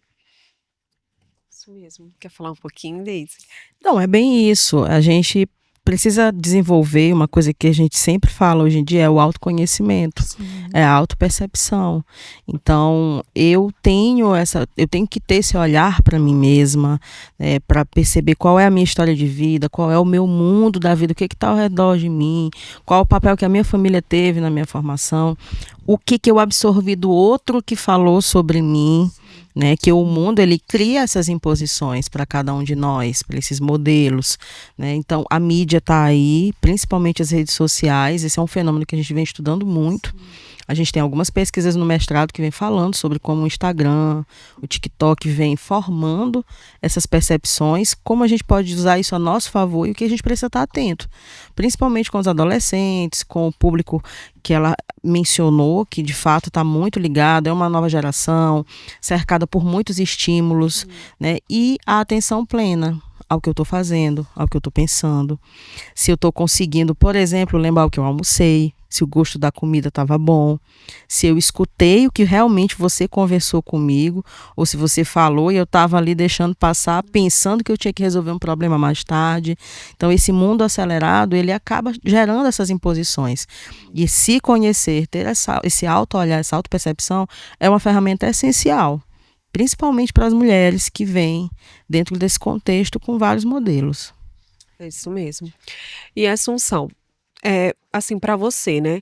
Isso mesmo. Quer falar um pouquinho, Deise? Não, é bem isso. A gente precisa desenvolver uma coisa que a gente sempre fala hoje em dia, é o autoconhecimento, é a autopercepção. Então, eu tenho que ter esse olhar para mim mesma, para perceber qual é a minha história de vida, qual é o meu mundo da vida, o que está ao redor de mim, qual o papel que a minha família teve na minha formação, o que eu absorvi do outro que falou sobre mim. Né, que o mundo ele cria essas imposições para cada um de nós, para esses modelos, né? Então a mídia está aí, principalmente as redes sociais. Esse é um fenômeno que a gente vem estudando muito. A gente tem algumas pesquisas no mestrado que vem falando sobre como o Instagram, o TikTok vem formando essas percepções, como a gente pode usar isso a nosso favor e o que a gente precisa estar atento, principalmente com os adolescentes, com o público que ela mencionou, que de fato está muito ligado, é uma nova geração, cercada por muitos estímulos, né? E a atenção plena ao que eu estou fazendo, ao que eu estou pensando. Se eu estou conseguindo, por exemplo, lembrar o que eu almocei, se o gosto da comida estava bom, se eu escutei o que realmente você conversou comigo, ou se você falou e eu estava ali deixando passar, pensando que eu tinha que resolver um problema mais tarde. Então, esse mundo acelerado, ele acaba gerando essas imposições. E se conhecer, ter esse auto-olhar, essa auto-percepção, é uma ferramenta essencial, principalmente para as mulheres que vêm dentro desse contexto com vários modelos. É isso mesmo. E Assunção, assim, para você, né?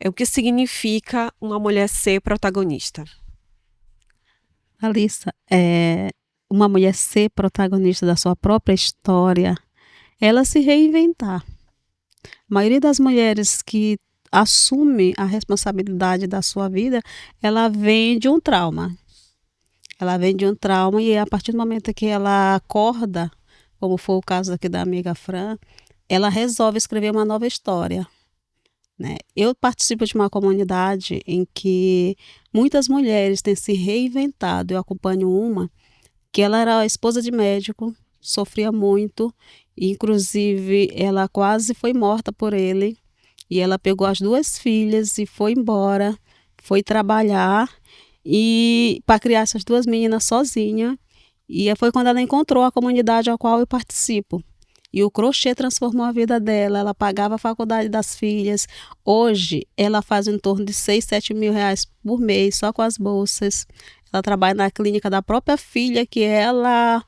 O que significa uma mulher ser protagonista? Alissa, uma mulher ser protagonista da sua própria história, ela se reinventar. A maioria das mulheres que assume a responsabilidade da sua vida, ela vem de um trauma. Ela vem de um trauma e a partir do momento que ela acorda, como foi o caso aqui da amiga Fran, ela resolve escrever uma nova história. Né? Eu participo de uma comunidade em que muitas mulheres têm se reinventado. Eu acompanho uma que ela era esposa de médico, sofria muito, e inclusive ela quase foi morta por ele. E ela pegou as 2 filhas e foi embora, foi trabalhar e para criar essas 2 meninas sozinha. E foi quando ela encontrou a comunidade a qual eu participo. E o crochê transformou a vida dela, ela pagava a faculdade das filhas. Hoje, ela faz em torno de 6, 7 mil reais por mês, só com as bolsas. Ela trabalha na clínica da própria filha, que ela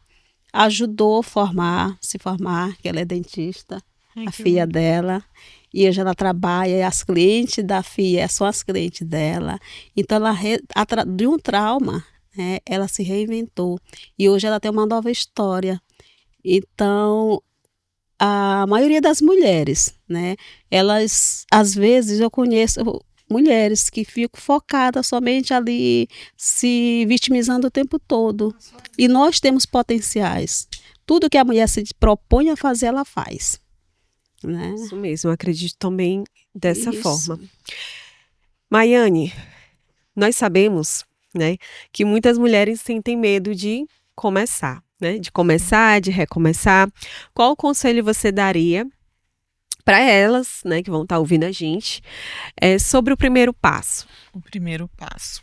ajudou a se formar, que ela é dentista, a filha dela. E hoje ela trabalha, e as clientes da filha são as clientes dela. Então, de um trauma, né, ela se reinventou. E hoje ela tem uma nova história. Então, a maioria das mulheres, né, elas, às vezes, eu conheço mulheres que ficam focadas somente ali, se vitimizando o tempo todo. E nós temos potenciais. Tudo que a mulher se propõe a fazer, ela faz. Né? Isso mesmo, eu acredito também dessa forma. Maiane, nós sabemos, né, que muitas mulheres sentem medo de começar, né, de recomeçar. Qual conselho você daria para elas, né, que vão estar ouvindo a gente, sobre o primeiro passo? O primeiro passo.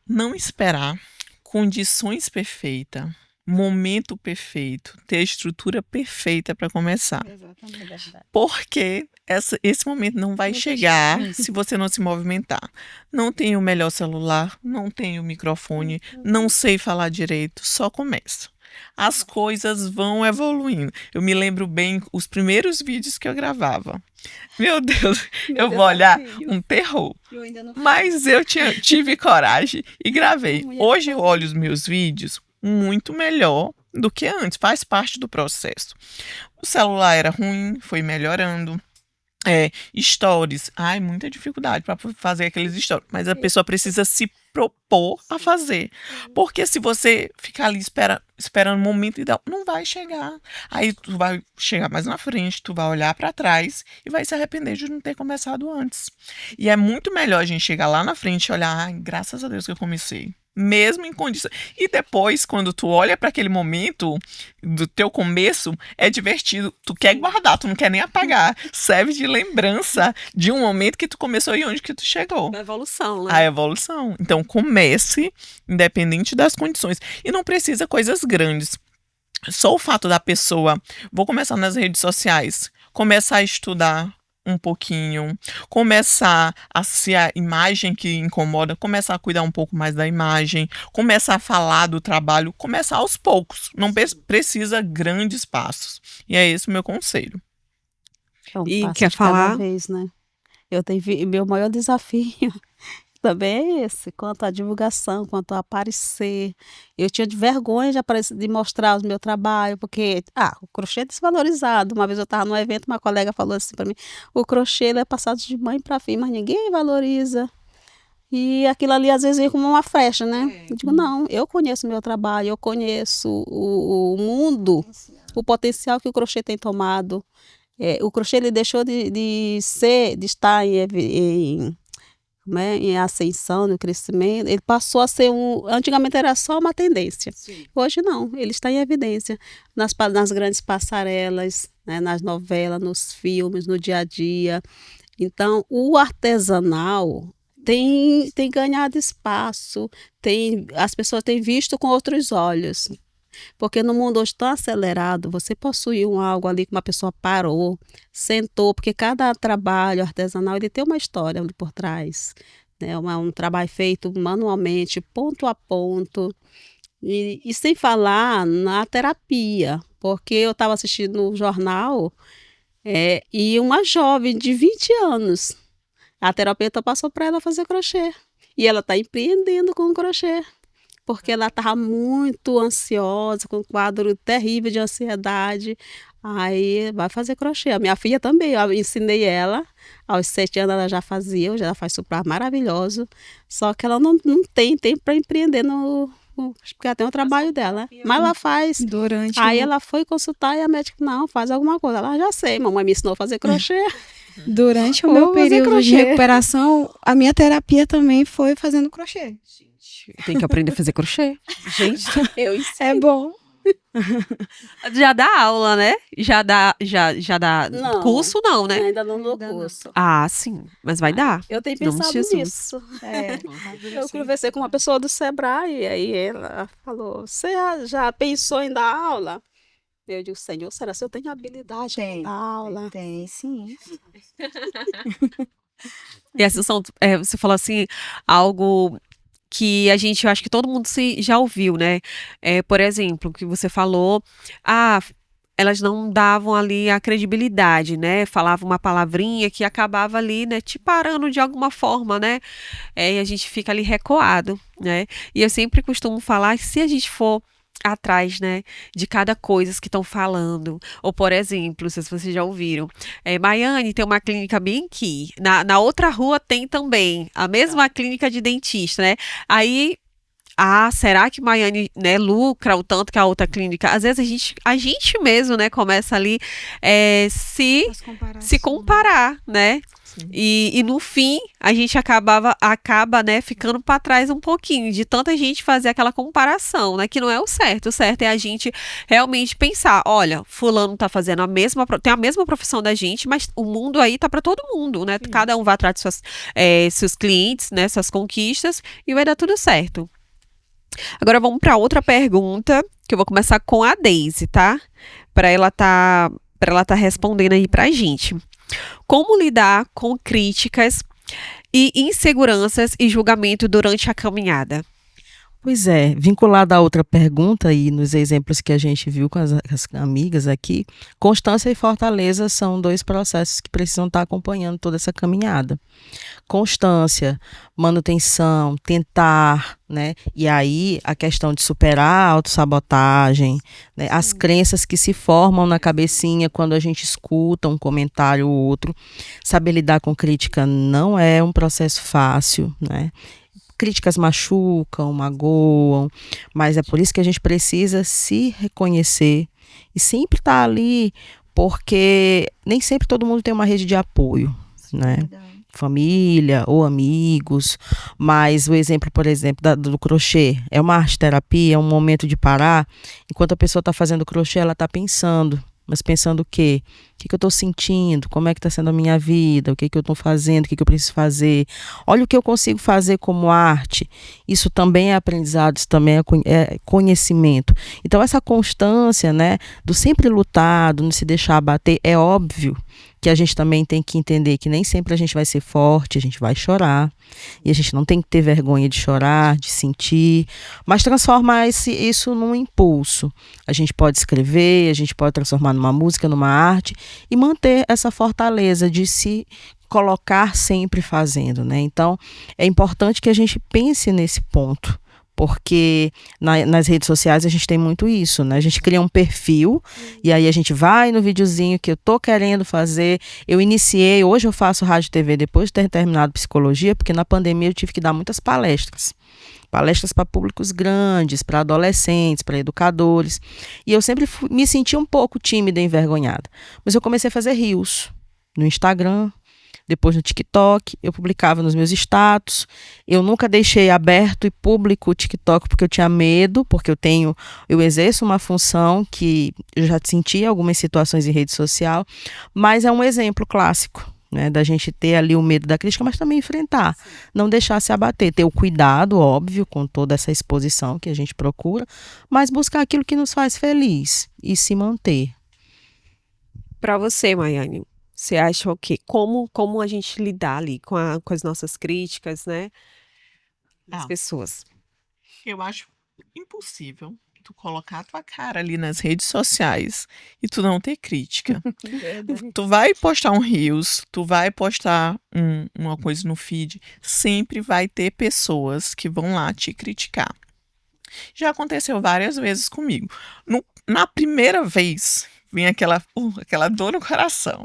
Não esperar condições perfeitas, momento perfeito, ter a estrutura perfeita para começar. Exatamente. Porque esse momento não vai chegar se você não se movimentar. Não tenho o melhor celular, não tenho microfone, não sei falar direito, só começo. As coisas vão evoluindo. Eu me lembro bem os primeiros vídeos que eu gravava. Meu Deus, eu vou olhar um terror. Mas eu tive coragem e gravei. Hoje eu olho os meus vídeos muito melhor do que antes, faz parte do processo. O celular era ruim, foi melhorando. Stories, muita dificuldade para fazer aqueles stories, mas a pessoa precisa se propor a fazer. Porque se você ficar ali esperando o momento ideal, não vai chegar. Aí tu vai chegar mais na frente, tu vai olhar para trás e vai se arrepender de não ter começado antes. E é muito melhor a gente chegar lá na frente e olhar, graças a Deus que eu comecei. Mesmo em condições. E depois, quando tu olha para aquele momento do teu começo, é divertido. Tu quer guardar, tu não quer nem apagar. Serve de lembrança de um momento que tu começou e onde que tu chegou. A evolução, né? A evolução. Então, comece, independente das condições. E não precisa coisas grandes. Só o fato da pessoa, vou começar nas redes sociais, começar a estudar um pouquinho, começar a se a imagem que incomoda, começar a cuidar um pouco mais da imagem, começar a falar do trabalho, começar aos poucos. Não precisa grandes passos. E é esse o meu conselho. É um E passo quer de cada falar? vez, né? Meu maior desafio também é esse, quanto à divulgação, quanto a aparecer. Eu tinha de vergonha de aparecer, de mostrar o meu trabalho, porque o crochê é desvalorizado. Uma vez eu estava num evento, uma colega falou assim para mim, o crochê ele é passado de mãe para filho, mas ninguém valoriza. E aquilo ali às vezes vem como uma flecha, né? Eu digo, não, eu conheço o meu trabalho, eu conheço o mundo, o potencial que o crochê tem tomado. O crochê ele deixou de estar em ascensão, no crescimento, ele passou a ser antigamente era só uma tendência. Sim. Hoje não, ele está em evidência nas grandes passarelas, né, nas novelas, nos filmes, no dia a dia. Então, o artesanal tem ganhado espaço, as pessoas têm visto com outros olhos. Porque no mundo hoje tão acelerado, você possuir algo ali que uma pessoa parou, sentou, porque cada trabalho artesanal ele tem uma história ali por trás, né? Um trabalho feito manualmente, ponto a ponto, e sem falar na terapia, porque eu estava assistindo no jornal e uma jovem de 20 anos, a terapeuta passou para ela fazer crochê, e ela está empreendendo com o crochê. Porque ela estava muito ansiosa, com um quadro terrível de ansiedade. Aí vai fazer crochê. A minha filha também, eu ensinei ela. Aos 7 anos ela já fazia, hoje ela faz super maravilhoso. Só que ela não tem tempo para empreender porque ela tem o trabalho dela. Mas ela faz. Aí ela foi consultar e a médica, não, faz alguma coisa. Ela já sei, mamãe me ensinou a fazer crochê. Durante o meu período de recuperação, a minha terapia também foi fazendo crochê. Tem que aprender a fazer crochê. Gente, é bom. Já dá aula, né? Já dá Não, curso, não, né? Ainda não dou curso. Ah, sim. Mas vai dar. Eu tenho pensado nisso. Eu conversei com uma pessoa do Sebrae, e aí ela falou, você já pensou em dar aula? Eu digo, Senhor, será que eu tenho habilidade para dar aula? Tem, sim. E essa você falou assim, algo que eu acho que todo mundo já ouviu, né? Por exemplo, que você falou, elas não davam ali a credibilidade, né? Falava uma palavrinha que acabava ali, né, te parando de alguma forma, né? E a gente fica ali recuado, né? E eu sempre costumo falar que se a gente for atrás, né, de cada coisa que estão falando, ou por exemplo, não sei se vocês já ouviram, Maiane tem uma clínica bem aqui, na outra rua tem também a mesma clínica de dentista, né, aí será que Maiane, né, lucra o tanto que a outra clínica? Às vezes a gente mesmo, né, começa ali se comparar, né? E no fim, a gente acaba, né, ficando para trás um pouquinho, de tanta gente fazer aquela comparação, né, que não é o certo. O certo é a gente realmente pensar, olha, fulano tá fazendo tem a mesma profissão da gente, mas o mundo aí tá para todo mundo, né? Sim. Cada um vai atrás de seus clientes, né, suas conquistas, e vai dar tudo certo. Agora vamos para outra pergunta, que eu vou começar com a Deise, tá? Para ela tá respondendo aí pra gente. Como lidar com críticas e inseguranças e julgamento durante a caminhada? Pois é, vinculado à outra pergunta e nos exemplos que a gente viu com as amigas aqui, constância e fortaleza são 2 processos que precisam estar acompanhando toda essa caminhada. Constância, manutenção, tentar, né? E aí a questão de superar a autossabotagem, né? As crenças que se formam na cabecinha quando a gente escuta um comentário ou outro. Saber lidar com crítica não é um processo fácil, né? críticas machucam, magoam, mas é por isso que a gente precisa se reconhecer e sempre estar ali, porque nem sempre todo mundo tem uma rede de apoio, né? Família ou amigos, mas o exemplo, por exemplo, do crochê, é uma arte terapia, é um momento de parar, enquanto a pessoa está fazendo crochê, ela está pensando, mas pensando o quê? O que eu estou sentindo? Como é que está sendo a minha vida? O que eu estou fazendo? O que eu preciso fazer? Olha o que eu consigo fazer como arte. Isso também é aprendizado, isso também é conhecimento. Então essa constância, né, do sempre lutar, do não se deixar abater, é óbvio que a gente também tem que entender que nem sempre a gente vai ser forte, a gente vai chorar, e a gente não tem que ter vergonha de chorar, de sentir, mas transformar isso num impulso. A gente pode escrever, a gente pode transformar numa música, numa arte, e manter essa fortaleza de se colocar sempre fazendo, né? Então, é importante que a gente pense nesse ponto, porque nas redes sociais a gente tem muito isso, né? A gente cria um perfil e aí a gente vai no videozinho que eu tô querendo fazer. Eu iniciei, hoje eu faço rádio e TV depois de ter terminado psicologia, porque na pandemia eu tive que dar muitas palestras para públicos grandes, para adolescentes, para educadores, e eu sempre me senti um pouco tímida e envergonhada, mas eu comecei a fazer reels no Instagram, depois no TikTok, eu publicava nos meus status, eu nunca deixei aberto e público o TikTok porque eu tinha medo, porque eu exerço uma função que eu já senti em algumas situações em rede social, mas é um exemplo clássico, né, da gente ter ali o medo da crítica, mas também enfrentar, não deixar se abater, ter o cuidado, óbvio, com toda essa exposição que a gente procura, mas buscar aquilo que nos faz feliz e se manter. Para você, Maiane, você acha o quê? Como a gente lidar ali com as nossas críticas, né? Das pessoas. Eu acho impossível tu colocar a tua cara ali nas redes sociais e tu não ter crítica. Tu vai postar um Reels, tu vai postar uma coisa no feed, sempre vai ter pessoas que vão lá te criticar. Já aconteceu várias vezes comigo. Na primeira vez, vem aquela dor no coração.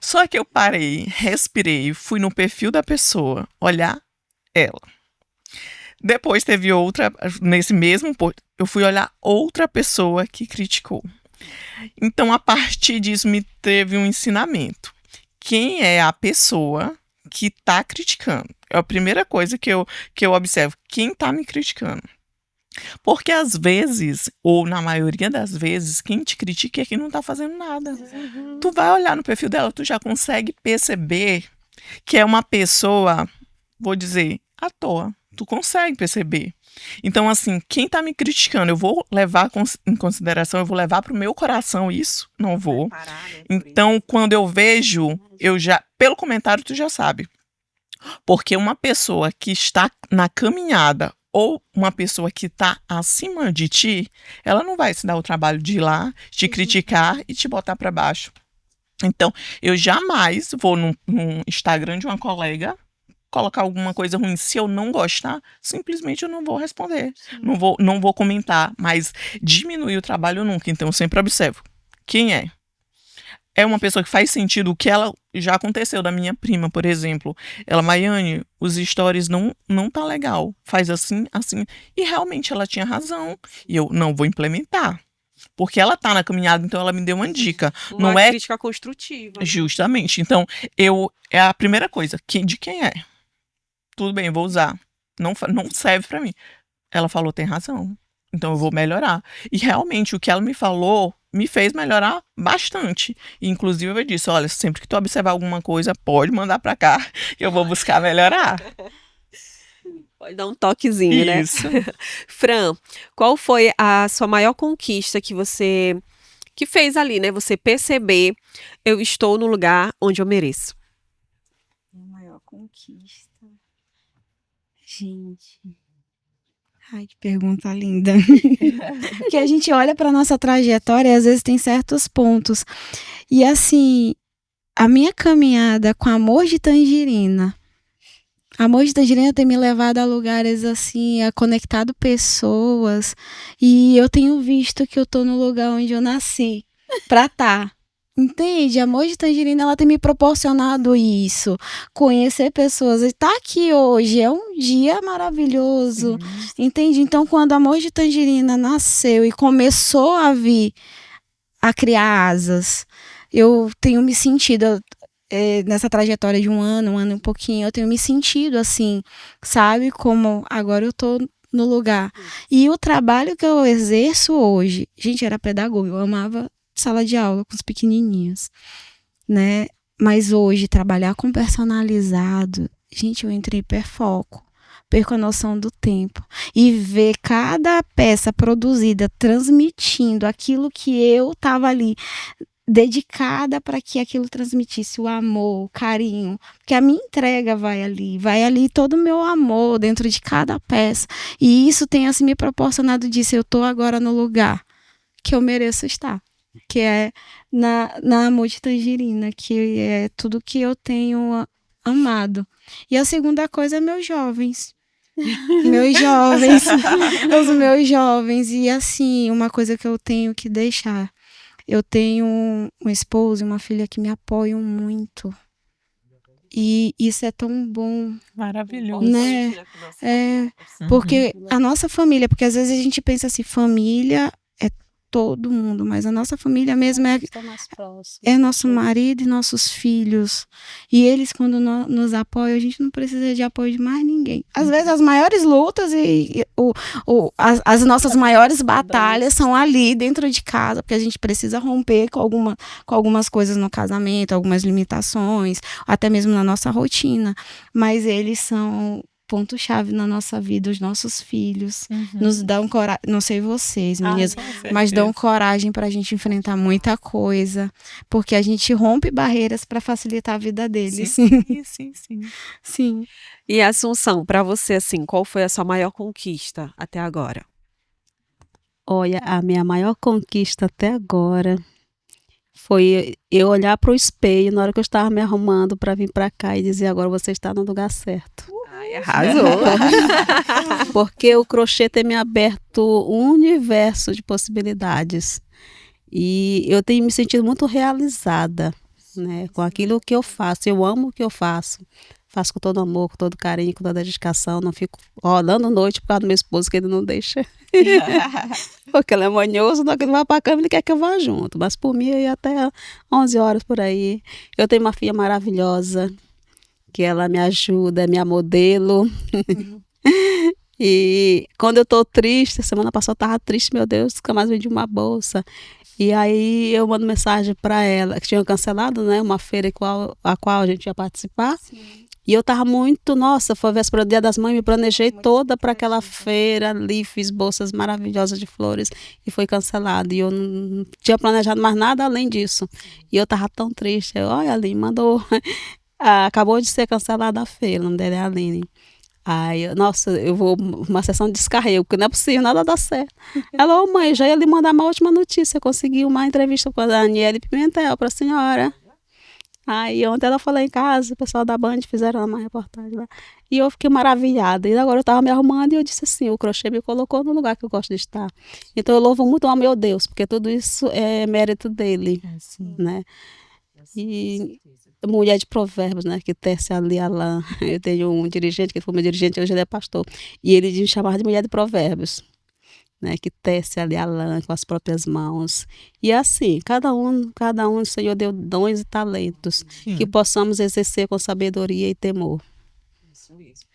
Só que eu parei, respirei, fui no perfil da pessoa, olhar ela. Depois teve outra, nesse mesmo post, eu fui olhar outra pessoa que criticou. Então, a partir disso, me teve um ensinamento. Quem é a pessoa que está criticando? É a primeira coisa que eu observo. Quem está me criticando? Porque às vezes, ou na maioria das vezes, quem te critica é quem não está fazendo nada. Tu vai olhar no perfil dela, tu já consegue perceber que é uma pessoa, vou dizer, à toa. Tu consegue perceber. Então, assim, quem tá me criticando, eu vou levar em consideração, eu vou levar pro meu coração isso? Não vou. Então, quando eu vejo, pelo comentário tu já sabe. Porque uma pessoa que está na caminhada ou uma pessoa que está acima de ti, ela não vai se dar o trabalho de ir lá, te criticar e te botar para baixo. Então, eu jamais vou no Instagram de uma colega colocar alguma coisa ruim. Se eu não gostar, simplesmente eu não vou responder. Não vou comentar, mas diminuir o trabalho nunca. Então, eu sempre observo. Quem é? É uma pessoa que faz sentido o que ela já aconteceu da minha prima, por exemplo. Ela, Maiane, os stories não tá legal. Faz assim, assim. E realmente ela tinha razão. E eu não vou implementar. Porque ela tá na caminhada, então ela me deu uma dica. Uma crítica construtiva. Justamente. Então, é a primeira coisa. De quem é? Tudo bem, eu vou usar. Não serve pra mim. Ela falou, tem razão. Então eu vou melhorar. E realmente o que ela me falou me fez melhorar bastante. E, inclusive eu disse, olha, sempre que tu observar alguma coisa, pode mandar pra cá, que eu vou buscar melhorar. Pode dar um toquezinho, né? Isso. Fran, qual foi a sua maior conquista que fez ali, né? Você perceber, eu estou no lugar onde eu mereço. A maior conquista. Gente. Ai, que pergunta linda. Porque a gente olha para nossa trajetória e às vezes tem certos pontos. E assim, a minha caminhada com Amor de Tangerina. Amor de Tangerina tem me levado a lugares assim, a conectado pessoas. E eu tenho visto que eu tô no lugar onde eu nasci. Pra estar. Entende? Amor de Tangerina, ela tem me proporcionado isso. Conhecer pessoas. E tá aqui hoje é um dia maravilhoso. Entende? Então, quando Amor de Tangerina nasceu e começou a vir a criar asas, eu tenho me sentido nessa trajetória de um ano e um pouquinho, eu tenho me sentido assim, sabe? Como agora eu tô no lugar. E o trabalho que eu exerço hoje, gente, era pedagogo, eu amava sala de aula com os pequenininhos, né? Mas hoje, trabalhar com personalizado, gente, eu entrei em hiperfoco, perco a noção do tempo. E ver cada peça produzida, transmitindo aquilo que eu estava ali, dedicada para que aquilo transmitisse o amor, o carinho, porque a minha entrega vai ali todo o meu amor dentro de cada peça. E isso tem assim me proporcionado disso, eu estou agora no lugar que eu mereço estar, que é na Amor de Tangerina, que é tudo que eu tenho amado. E a segunda coisa é meus jovens. Os meus jovens. E assim, uma coisa que eu tenho que deixar. Eu tenho um esposo e uma filha que me apoiam muito. E isso é tão bom. Maravilhoso. Né? Porque a nossa família, porque às vezes a gente pensa assim, família é todo mundo, mas a nossa família mesmo é nosso marido e nossos filhos. E eles, quando nos apoiam, a gente não precisa de apoio de mais ninguém. Às vezes as maiores lutas as nossas maiores batalhas são ali dentro de casa, porque a gente precisa romper com algumas coisas no casamento, algumas limitações, até mesmo na nossa rotina. Mas eles são ponto-chave na nossa vida, os nossos filhos, nos dão coragem, não sei vocês, meninas, mas dão coragem pra gente enfrentar muita coisa, porque a gente rompe barreiras para facilitar a vida deles. Sim. E Assunção, para você, assim, qual foi a sua maior conquista até agora? Olha, a minha maior conquista até agora foi eu olhar para o espelho na hora que eu estava me arrumando para vir para cá e dizer: agora você está no lugar certo. Arrasou! Porque o crochê tem me aberto um universo de possibilidades. E eu tenho me sentido muito realizada, né, com aquilo que eu faço. Eu amo o que eu faço. Faço com todo amor, com todo carinho, com toda dedicação. Não fico rodando noite por causa do meu esposo, que ele não deixa. Porque ele é manhoso, não que ele vai para a cama, ele quer que eu vá junto. Mas por mim, eu ia até 11 horas por aí. Eu tenho uma filha maravilhosa, que ela me ajuda, é minha modelo. E quando eu tô triste, semana passada eu tava triste, meu Deus, nunca mais vendi uma bolsa. E aí eu mando mensagem para ela, que tinha cancelado, né, uma feira a qual a gente ia participar. Sim. E eu tava muito, nossa, foi a véspera do Dia das Mães, me planejei toda para aquela feira ali, fiz bolsas maravilhosas de flores e foi cancelado. E eu não tinha planejado mais nada além disso. E eu tava tão triste. Olha, Aline, mandou... acabou de ser cancelada a feira, o nome dela é Aline. Aí, nossa, eu vou uma sessão de descarrego, porque não é possível, nada dá certo. Ela, ô mãe, já ia lhe mandar uma ótima notícia, consegui uma entrevista com a Daniele Pimentel para a senhora. Aí ontem ela falou em casa, o pessoal da Band fizeram uma reportagem lá. E eu fiquei maravilhada. E agora eu estava me arrumando e eu disse assim, o crochê me colocou no lugar que eu gosto de estar. Então eu louvo muito ao meu Deus, porque tudo isso é mérito dele, né? E mulher de provérbios, né, que tece ali a lã. Eu tenho um dirigente, que foi meu dirigente, hoje ele é pastor, e ele me chamava de mulher de provérbios, né, que tece ali a lã com as próprias mãos. E assim, cada um, o Senhor deu dons e talentos, que possamos exercer com sabedoria e temor. Isso mesmo.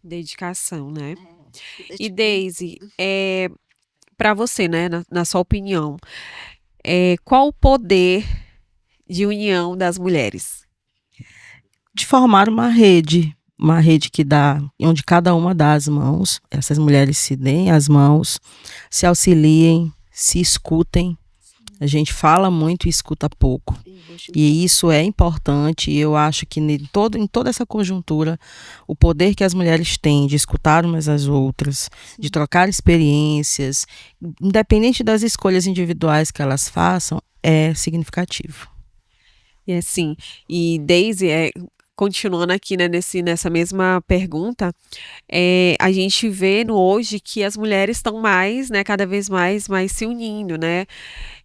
Dedicação, né? E Deise, para você, né, na sua opinião, qual o poder de união das mulheres? De formar uma rede que dá, onde cada uma dá as mãos, essas mulheres se deem as mãos, se auxiliem, se escutem. A gente fala muito e escuta pouco. E isso é importante, e eu acho que em toda essa conjuntura, o poder que as mulheres têm de escutar umas às outras, de trocar experiências, independente das escolhas individuais que elas façam, é significativo. E assim, e Deise, continuando aqui, né, nessa mesma pergunta, a gente vê hoje que as mulheres estão mais, né, cada vez mais se unindo, né?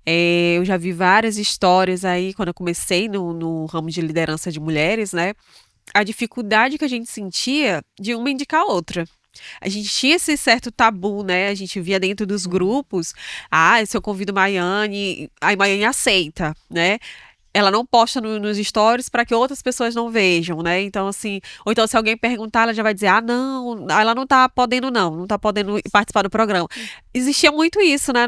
Eu já vi várias histórias aí, quando eu comecei no ramo de liderança de mulheres, né? A dificuldade que a gente sentia de uma indicar a outra. A gente tinha esse certo tabu, né? A gente via dentro dos grupos, se eu convido Maiane, aí Maiane aceita, né? Ela não posta nos stories para que outras pessoas não vejam, né? Então, assim, ou então se alguém perguntar, ela já vai dizer, não, ela não tá podendo não tá podendo participar do programa. Existia muito isso, né,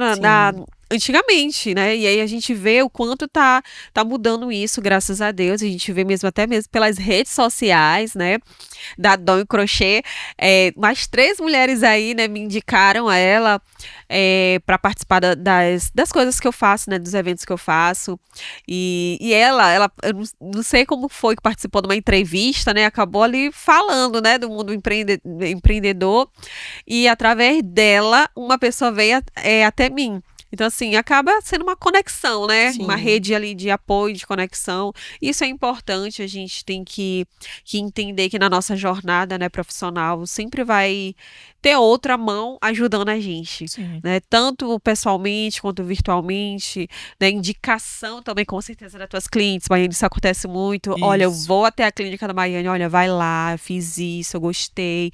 antigamente, né? E aí a gente vê o quanto tá mudando isso, graças a Deus. A gente vê até mesmo pelas redes sociais, né? Da Dom e Crochê. Mais 3 mulheres aí, né, me indicaram a ela para participar das coisas que eu faço, né? Dos eventos que eu faço. E ela, eu não sei como foi que participou de uma entrevista, né? Acabou ali falando, né, do mundo empreendedor. E através dela, uma pessoa veio até mim. Então, assim, acaba sendo uma conexão, né? Sim. Uma rede ali de apoio, de conexão. Isso é importante, a gente tem que entender que na nossa jornada, né, profissional, sempre vai ter outra mão ajudando a gente, Sim. né? Tanto pessoalmente quanto virtualmente, né? Indicação também, com certeza, das tuas clientes. Maiane, isso acontece muito. Olha, eu Isso. vou até a clínica da Maiane, olha, vai lá, eu fiz isso, eu gostei.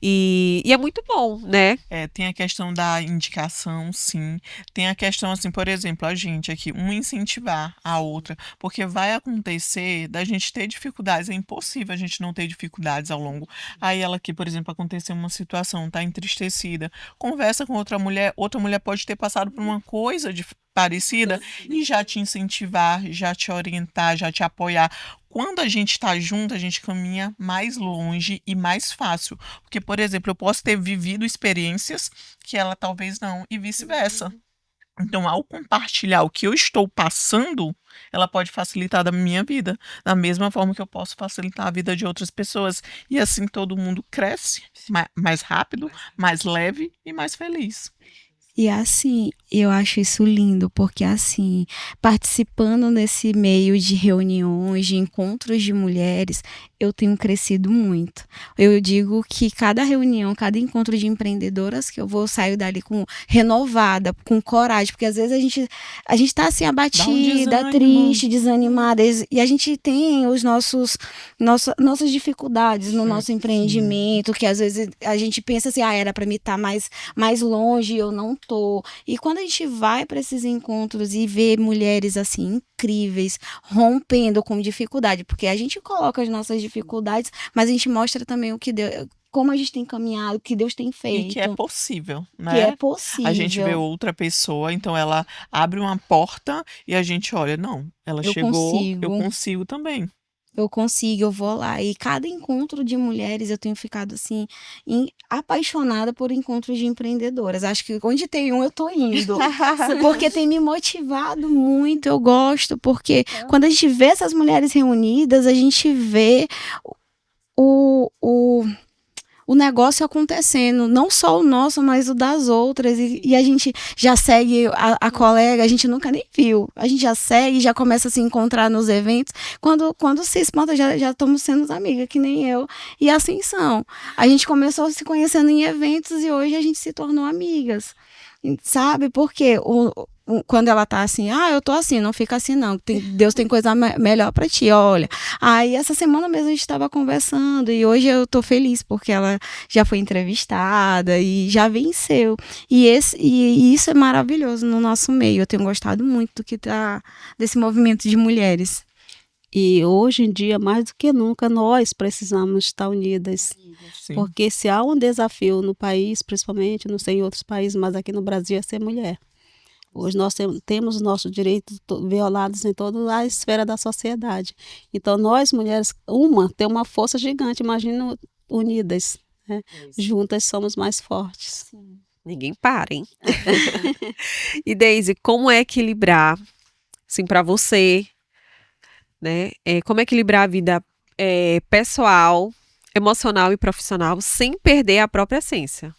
E é muito bom, né? Tem a questão da indicação, sim. Tem a questão, assim, por exemplo, a gente aqui, uma incentivar a outra, porque vai acontecer da gente ter dificuldades, é impossível a gente não ter dificuldades ao longo. Aí ela aqui, por exemplo, aconteceu uma situação, tá entristecida, conversa com outra mulher pode ter passado por uma coisa parecida e já te incentivar, já te orientar, já te apoiar. Quando a gente está junto, a gente caminha mais longe e mais fácil. Porque, por exemplo, eu posso ter vivido experiências que ela talvez não, e vice-versa. Então, ao compartilhar o que eu estou passando, ela pode facilitar a minha vida, da mesma forma que eu posso facilitar a vida de outras pessoas. E assim todo mundo cresce mais rápido, mais leve e mais feliz. E assim, eu acho isso lindo, porque assim, participando nesse meio de reuniões, de encontros de mulheres, eu tenho crescido muito. Eu digo que cada reunião, cada encontro de empreendedoras que eu vou, saio dali renovada, com coragem, porque às vezes a gente tá assim abatida, triste, desanimada, e a gente tem nossas dificuldades no nosso empreendimento, que às vezes a gente pensa assim, era para mim estar mais longe, eu não tô. E quando a gente vai para esses encontros e vê mulheres assim incríveis, rompendo com dificuldade, porque a gente coloca as nossas dificuldades, mas a gente mostra também o que Deus, como a gente tem caminhado, o que Deus tem feito. E que é possível, né? Que é possível. A gente vê outra pessoa, então ela abre uma porta e a gente olha, não, ela chegou, eu consigo também. Eu consigo, eu vou lá. E cada encontro de mulheres, eu tenho ficado assim, apaixonada por encontros de empreendedoras. Acho que onde tem um, eu tô indo. Porque tem me motivado muito, eu gosto, porque quando a gente vê essas mulheres reunidas, a gente vê o negócio acontecendo, não só o nosso, mas o das outras, e a gente já segue a colega, a gente nunca nem viu, a gente já segue, já começa a se encontrar nos eventos, quando se espanta, já estamos sendo amigas, que nem eu, e assim são. A gente começou se conhecendo em eventos e hoje a gente se tornou amigas, sabe? Porque quando ela tá assim, eu tô assim, não fica assim não, Deus tem coisa melhor pra ti, olha. Aí essa semana mesmo a gente tava conversando e hoje eu tô feliz porque ela já foi entrevistada e já venceu. E isso é maravilhoso no nosso meio, eu tenho gostado muito desse movimento de mulheres. E hoje em dia, mais do que nunca, nós precisamos estar unidas. Sim. Porque se há um desafio no país, principalmente, não sei em outros países, mas aqui no Brasil é ser mulher. Hoje nós temos os nossos direitos violados em toda a esfera da sociedade. Então, nós, mulheres, tem uma força gigante, imagina unidas, né? Juntas somos mais fortes. Sim. Ninguém para, hein? E Deise, como é equilibrar, assim, para você, né? Como equilibrar a vida pessoal, emocional e profissional sem perder a própria essência?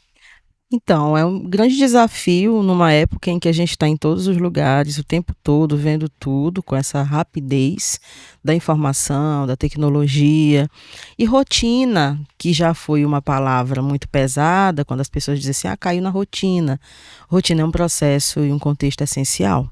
Então, é um grande desafio numa época em que a gente está em todos os lugares, o tempo todo, vendo tudo, com essa rapidez da informação, da tecnologia. E rotina, que já foi uma palavra muito pesada, quando as pessoas dizem assim, caiu na rotina. Rotina é um processo e um contexto essencial.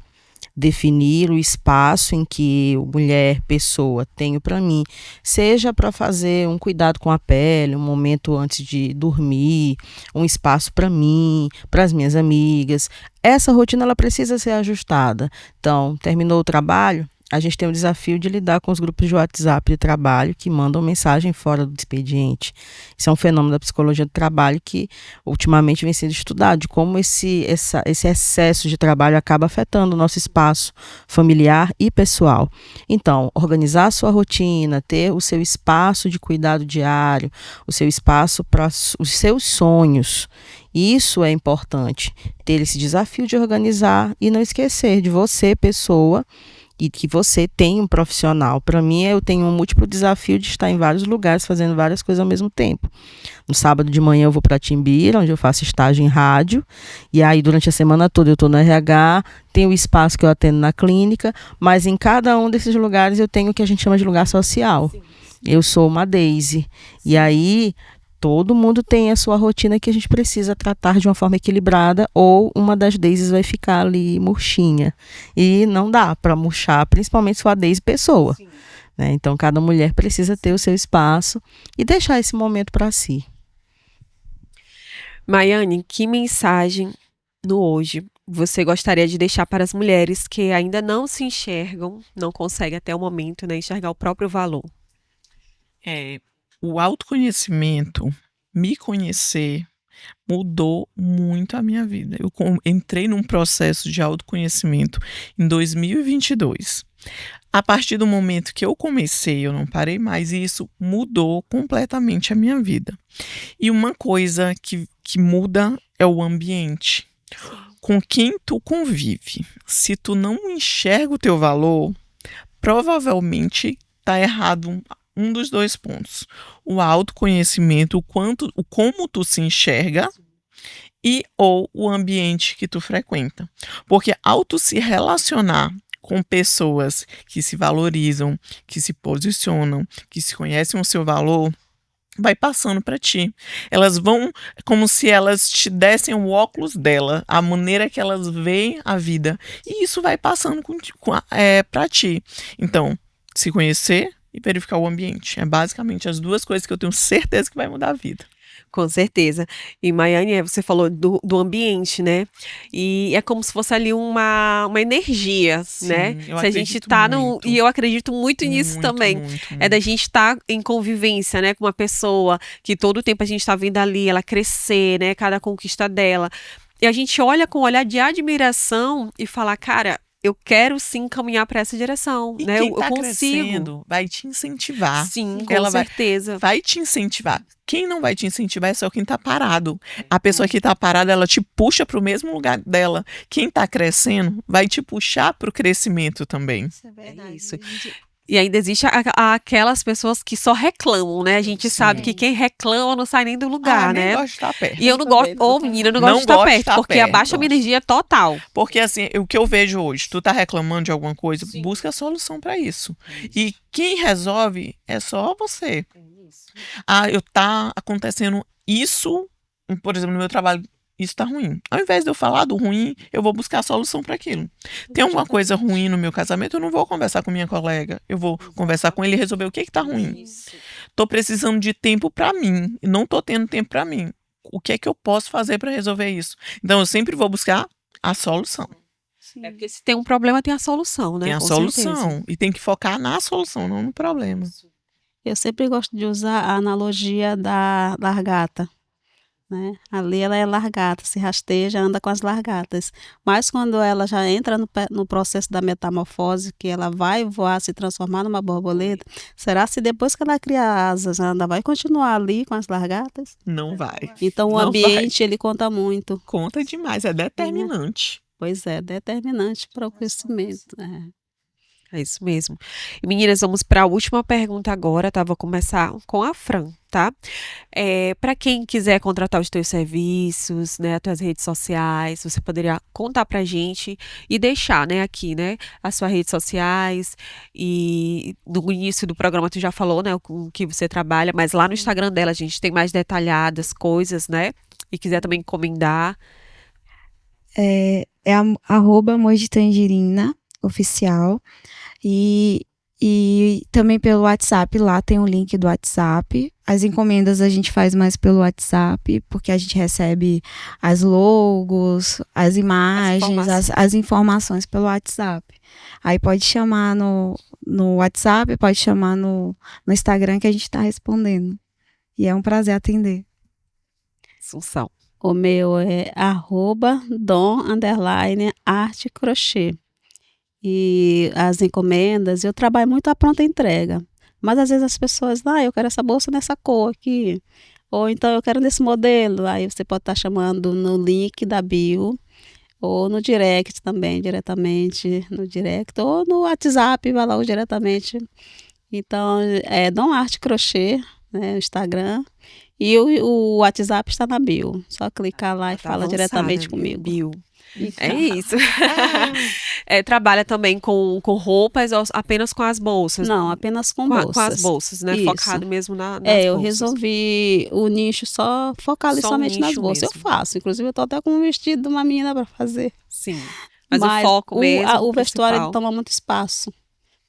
definir o espaço em que mulher, pessoa, tenho para mim, seja para fazer um cuidado com a pele, um momento antes de dormir, um espaço para mim, para as minhas amigas. Essa rotina ela precisa ser ajustada. Então, terminou o trabalho, a gente tem o desafio de lidar com os grupos de WhatsApp de trabalho que mandam mensagem fora do expediente. Isso é um fenômeno da psicologia do trabalho que ultimamente vem sendo estudado, de como esse excesso de trabalho acaba afetando o nosso espaço familiar e pessoal. Então, organizar a sua rotina, ter o seu espaço de cuidado diário, o seu espaço para os seus sonhos. Isso é importante, ter esse desafio de organizar e não esquecer de você, pessoa, e que você tem um profissional. Para mim, eu tenho um múltiplo desafio de estar em vários lugares fazendo várias coisas ao mesmo tempo. No sábado de manhã eu vou para Timbira, onde eu faço estágio em rádio, e aí durante a semana toda eu estou no RH, tenho o espaço que eu atendo na clínica, mas em cada um desses lugares eu tenho o que a gente chama de lugar social. Eu sou uma Daisy, e aí todo mundo tem a sua rotina que a gente precisa tratar de uma forma equilibrada, ou uma das Daisies vai ficar ali murchinha. E não dá para murchar, principalmente se for a Daisy pessoa. Né? Então, cada mulher precisa ter o seu espaço e deixar esse momento para si. Maiane, que mensagem no hoje você gostaria de deixar para as mulheres que ainda não se enxergam, não conseguem até o momento, né, enxergar o próprio valor? O autoconhecimento, me conhecer, mudou muito a minha vida. Eu entrei num processo de autoconhecimento em 2022. A partir do momento que eu comecei, eu não parei mais, e isso mudou completamente a minha vida. E uma coisa que muda é o ambiente. Com quem tu convive. Se tu não enxerga o teu valor, provavelmente tá errado um dos dois pontos. O autoconhecimento, como tu se enxerga, e ou o ambiente que tu frequenta. Porque ao tu se relacionar com pessoas que se valorizam, que se posicionam, que se conhecem o seu valor, vai passando para ti. Elas vão como se elas te dessem o óculos dela, a maneira que elas veem a vida. E isso vai passando para ti. Então, se conhecer e verificar o ambiente. É basicamente as duas coisas que eu tenho certeza que vai mudar a vida. Com certeza. E Maiane, você falou do ambiente, né? E é como se fosse ali uma energia, Sim, né? eu Se a gente tá acredito E eu acredito muito nisso muito, também. muito, É da gente estar em convivência, né? Com uma pessoa que todo tempo a gente tá vendo ali, ela crescer, né? Cada conquista dela. E a gente olha com um olhar de admiração e fala, cara, eu quero sim caminhar para essa direção, E né? quem Eu tá consigo. crescendo vai te incentivar. Sim, com Ela certeza. vai te incentivar. Quem não vai te incentivar é só quem tá parado. A pessoa que tá parada, ela te puxa pro mesmo lugar dela. Quem tá crescendo vai te puxar pro crescimento também. Isso é verdade. isso. E ainda existe aquelas pessoas que só reclamam, né? A gente sabe que quem reclama não sai nem do lugar, nem né? gosto de estar perto. E eu não gosto, menina, eu não gosto de estar perto, porque abaixa a minha energia total. Porque assim, o que eu vejo hoje, tu tá reclamando de alguma coisa, busca a solução para isso. E quem resolve é só você. Tá acontecendo isso, por exemplo, no meu trabalho, isso tá ruim. Ao invés de eu falar do ruim, eu vou buscar a solução para aquilo. Tem alguma coisa ruim no meu casamento, eu não vou conversar com minha colega. Eu vou conversar com ele e resolver o que tá ruim. Tô precisando de tempo para mim, e não tô tendo tempo para mim. O que é que eu posso fazer para resolver isso? Então eu sempre vou buscar a solução. É porque se tem um problema, tem a solução, né? Tem a Com solução. certeza. E tem que focar na solução, não no problema. Eu sempre gosto de usar a analogia da largata. Né? Ali ela é largata, se rasteja, anda com as largatas. Mas quando ela já entra no processo da metamorfose, que ela vai voar, se transformar numa borboleta, será se depois que ela cria asas, ela ainda vai continuar ali com as largatas? Não vai. Então o Não ambiente, ele conta muito. Conta demais, é determinante. Pois é, determinante para o crescimento. É isso mesmo. E, meninas, vamos para a última pergunta agora, tá? Vou começar com a Fran, tá? Para quem quiser contratar os teus serviços, né, as tuas redes sociais, você poderia contar pra gente e deixar, né, aqui, né, as suas redes sociais. E no início do programa tu já falou, né, com o que você trabalha, mas lá no Instagram dela a gente tem mais detalhadas coisas, né? E quiser também encomendar. @mojitangerina. oficial. E também pelo WhatsApp, lá tem o link do WhatsApp. As encomendas a gente faz mais pelo WhatsApp, porque a gente recebe as logos, as imagens, as informações pelo WhatsApp. Aí pode chamar no WhatsApp, pode chamar no Instagram que a gente está respondendo. E é um prazer atender. Assunção. O meu é @dom_arte_crochê. E as encomendas, eu trabalho muito à pronta entrega. Mas às vezes as pessoas, eu quero essa bolsa nessa cor aqui. Ou então eu quero nesse modelo. Aí você pode estar chamando no link da bio. Ou no direct também, diretamente no direct. Ou no WhatsApp, vai lá diretamente. Então, é Dom Arte Crochê, né, o Instagram. E o WhatsApp está na bio. Só clicar lá e fala diretamente comigo. Bio. É isso. Trabalha também com roupas ou apenas com as bolsas? Não, apenas com bolsas. Com as bolsas, né? Isso. Focado mesmo nas eu bolsas. resolvi o nicho só focar ali somente nas bolsas. Mesmo. Eu faço. Inclusive, eu tô até com um vestido de uma menina para fazer. Sim. Mas o foco mesmo. O vestuário ele toma muito espaço.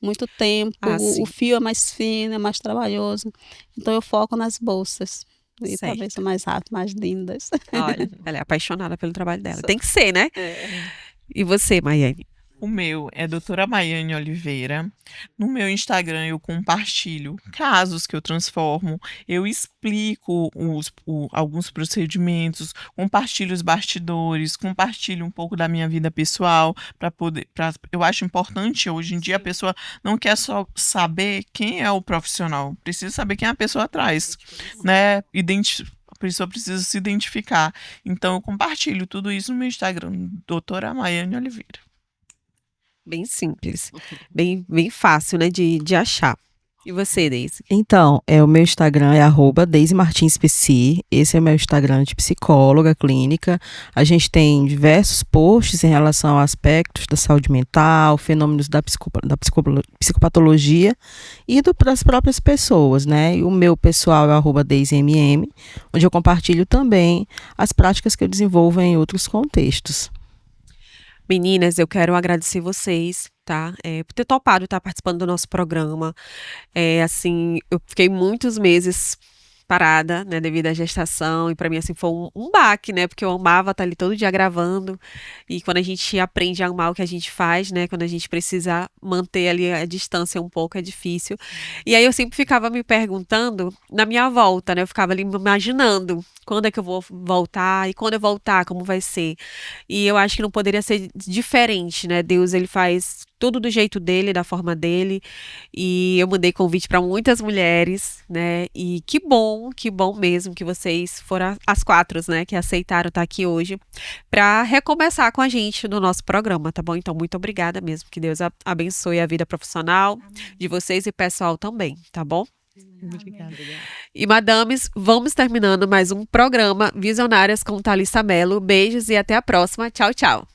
Muito tempo. O fio é mais fino, é mais trabalhoso. Então, eu foco nas bolsas. E talvez são mais rápidas, mais lindas. Olha, ela é apaixonada pelo trabalho dela. Tem que ser, né? E você, Maiane? O meu é doutora Maiane Oliveira. No meu Instagram eu compartilho casos que eu transformo, eu explico alguns procedimentos, compartilho os bastidores, compartilho um pouco da minha vida pessoal eu acho importante hoje em dia a pessoa não quer só saber quem é o profissional, precisa saber quem é a pessoa atrás, né? A pessoa precisa se identificar. Então eu compartilho tudo isso no meu Instagram, doutora Maiane Oliveira. Bem simples, bem fácil, né, de achar. E você, Deise? Então, o meu Instagram é @DeiseMartinsPC. Esse é o meu Instagram de psicóloga clínica. A gente tem diversos posts em relação a aspectos da saúde mental, fenômenos da psicopatologia e das próprias pessoas, né? E o meu pessoal é @DeiseMM, onde eu compartilho também as práticas que eu desenvolvo em outros contextos. Meninas, eu quero agradecer vocês, tá? Por ter topado estar participando do nosso programa. Assim, eu fiquei muitos meses parada, né, devido à gestação, e para mim, assim, foi um baque, né, porque eu amava estar ali todo dia gravando, e quando a gente aprende a amar o que a gente faz, né, quando a gente precisa manter ali a distância um pouco, é difícil. E aí eu sempre ficava me perguntando, na minha volta, né, eu ficava ali imaginando, quando é que eu vou voltar, e quando eu voltar, como vai ser? E eu acho que não poderia ser diferente, né, Deus, ele faz tudo do jeito dele, da forma dele, e eu mandei convite para muitas mulheres, né, e que bom mesmo que vocês foram as 4, né, que aceitaram estar aqui hoje para recomeçar com a gente no nosso programa, tá bom? Então, muito obrigada mesmo, que Deus abençoe a vida profissional de vocês e pessoal também, tá bom? Obrigada. E madames, vamos terminando mais um programa Visionárias com Thalissa Mello. Beijos e até a próxima. Tchau, tchau.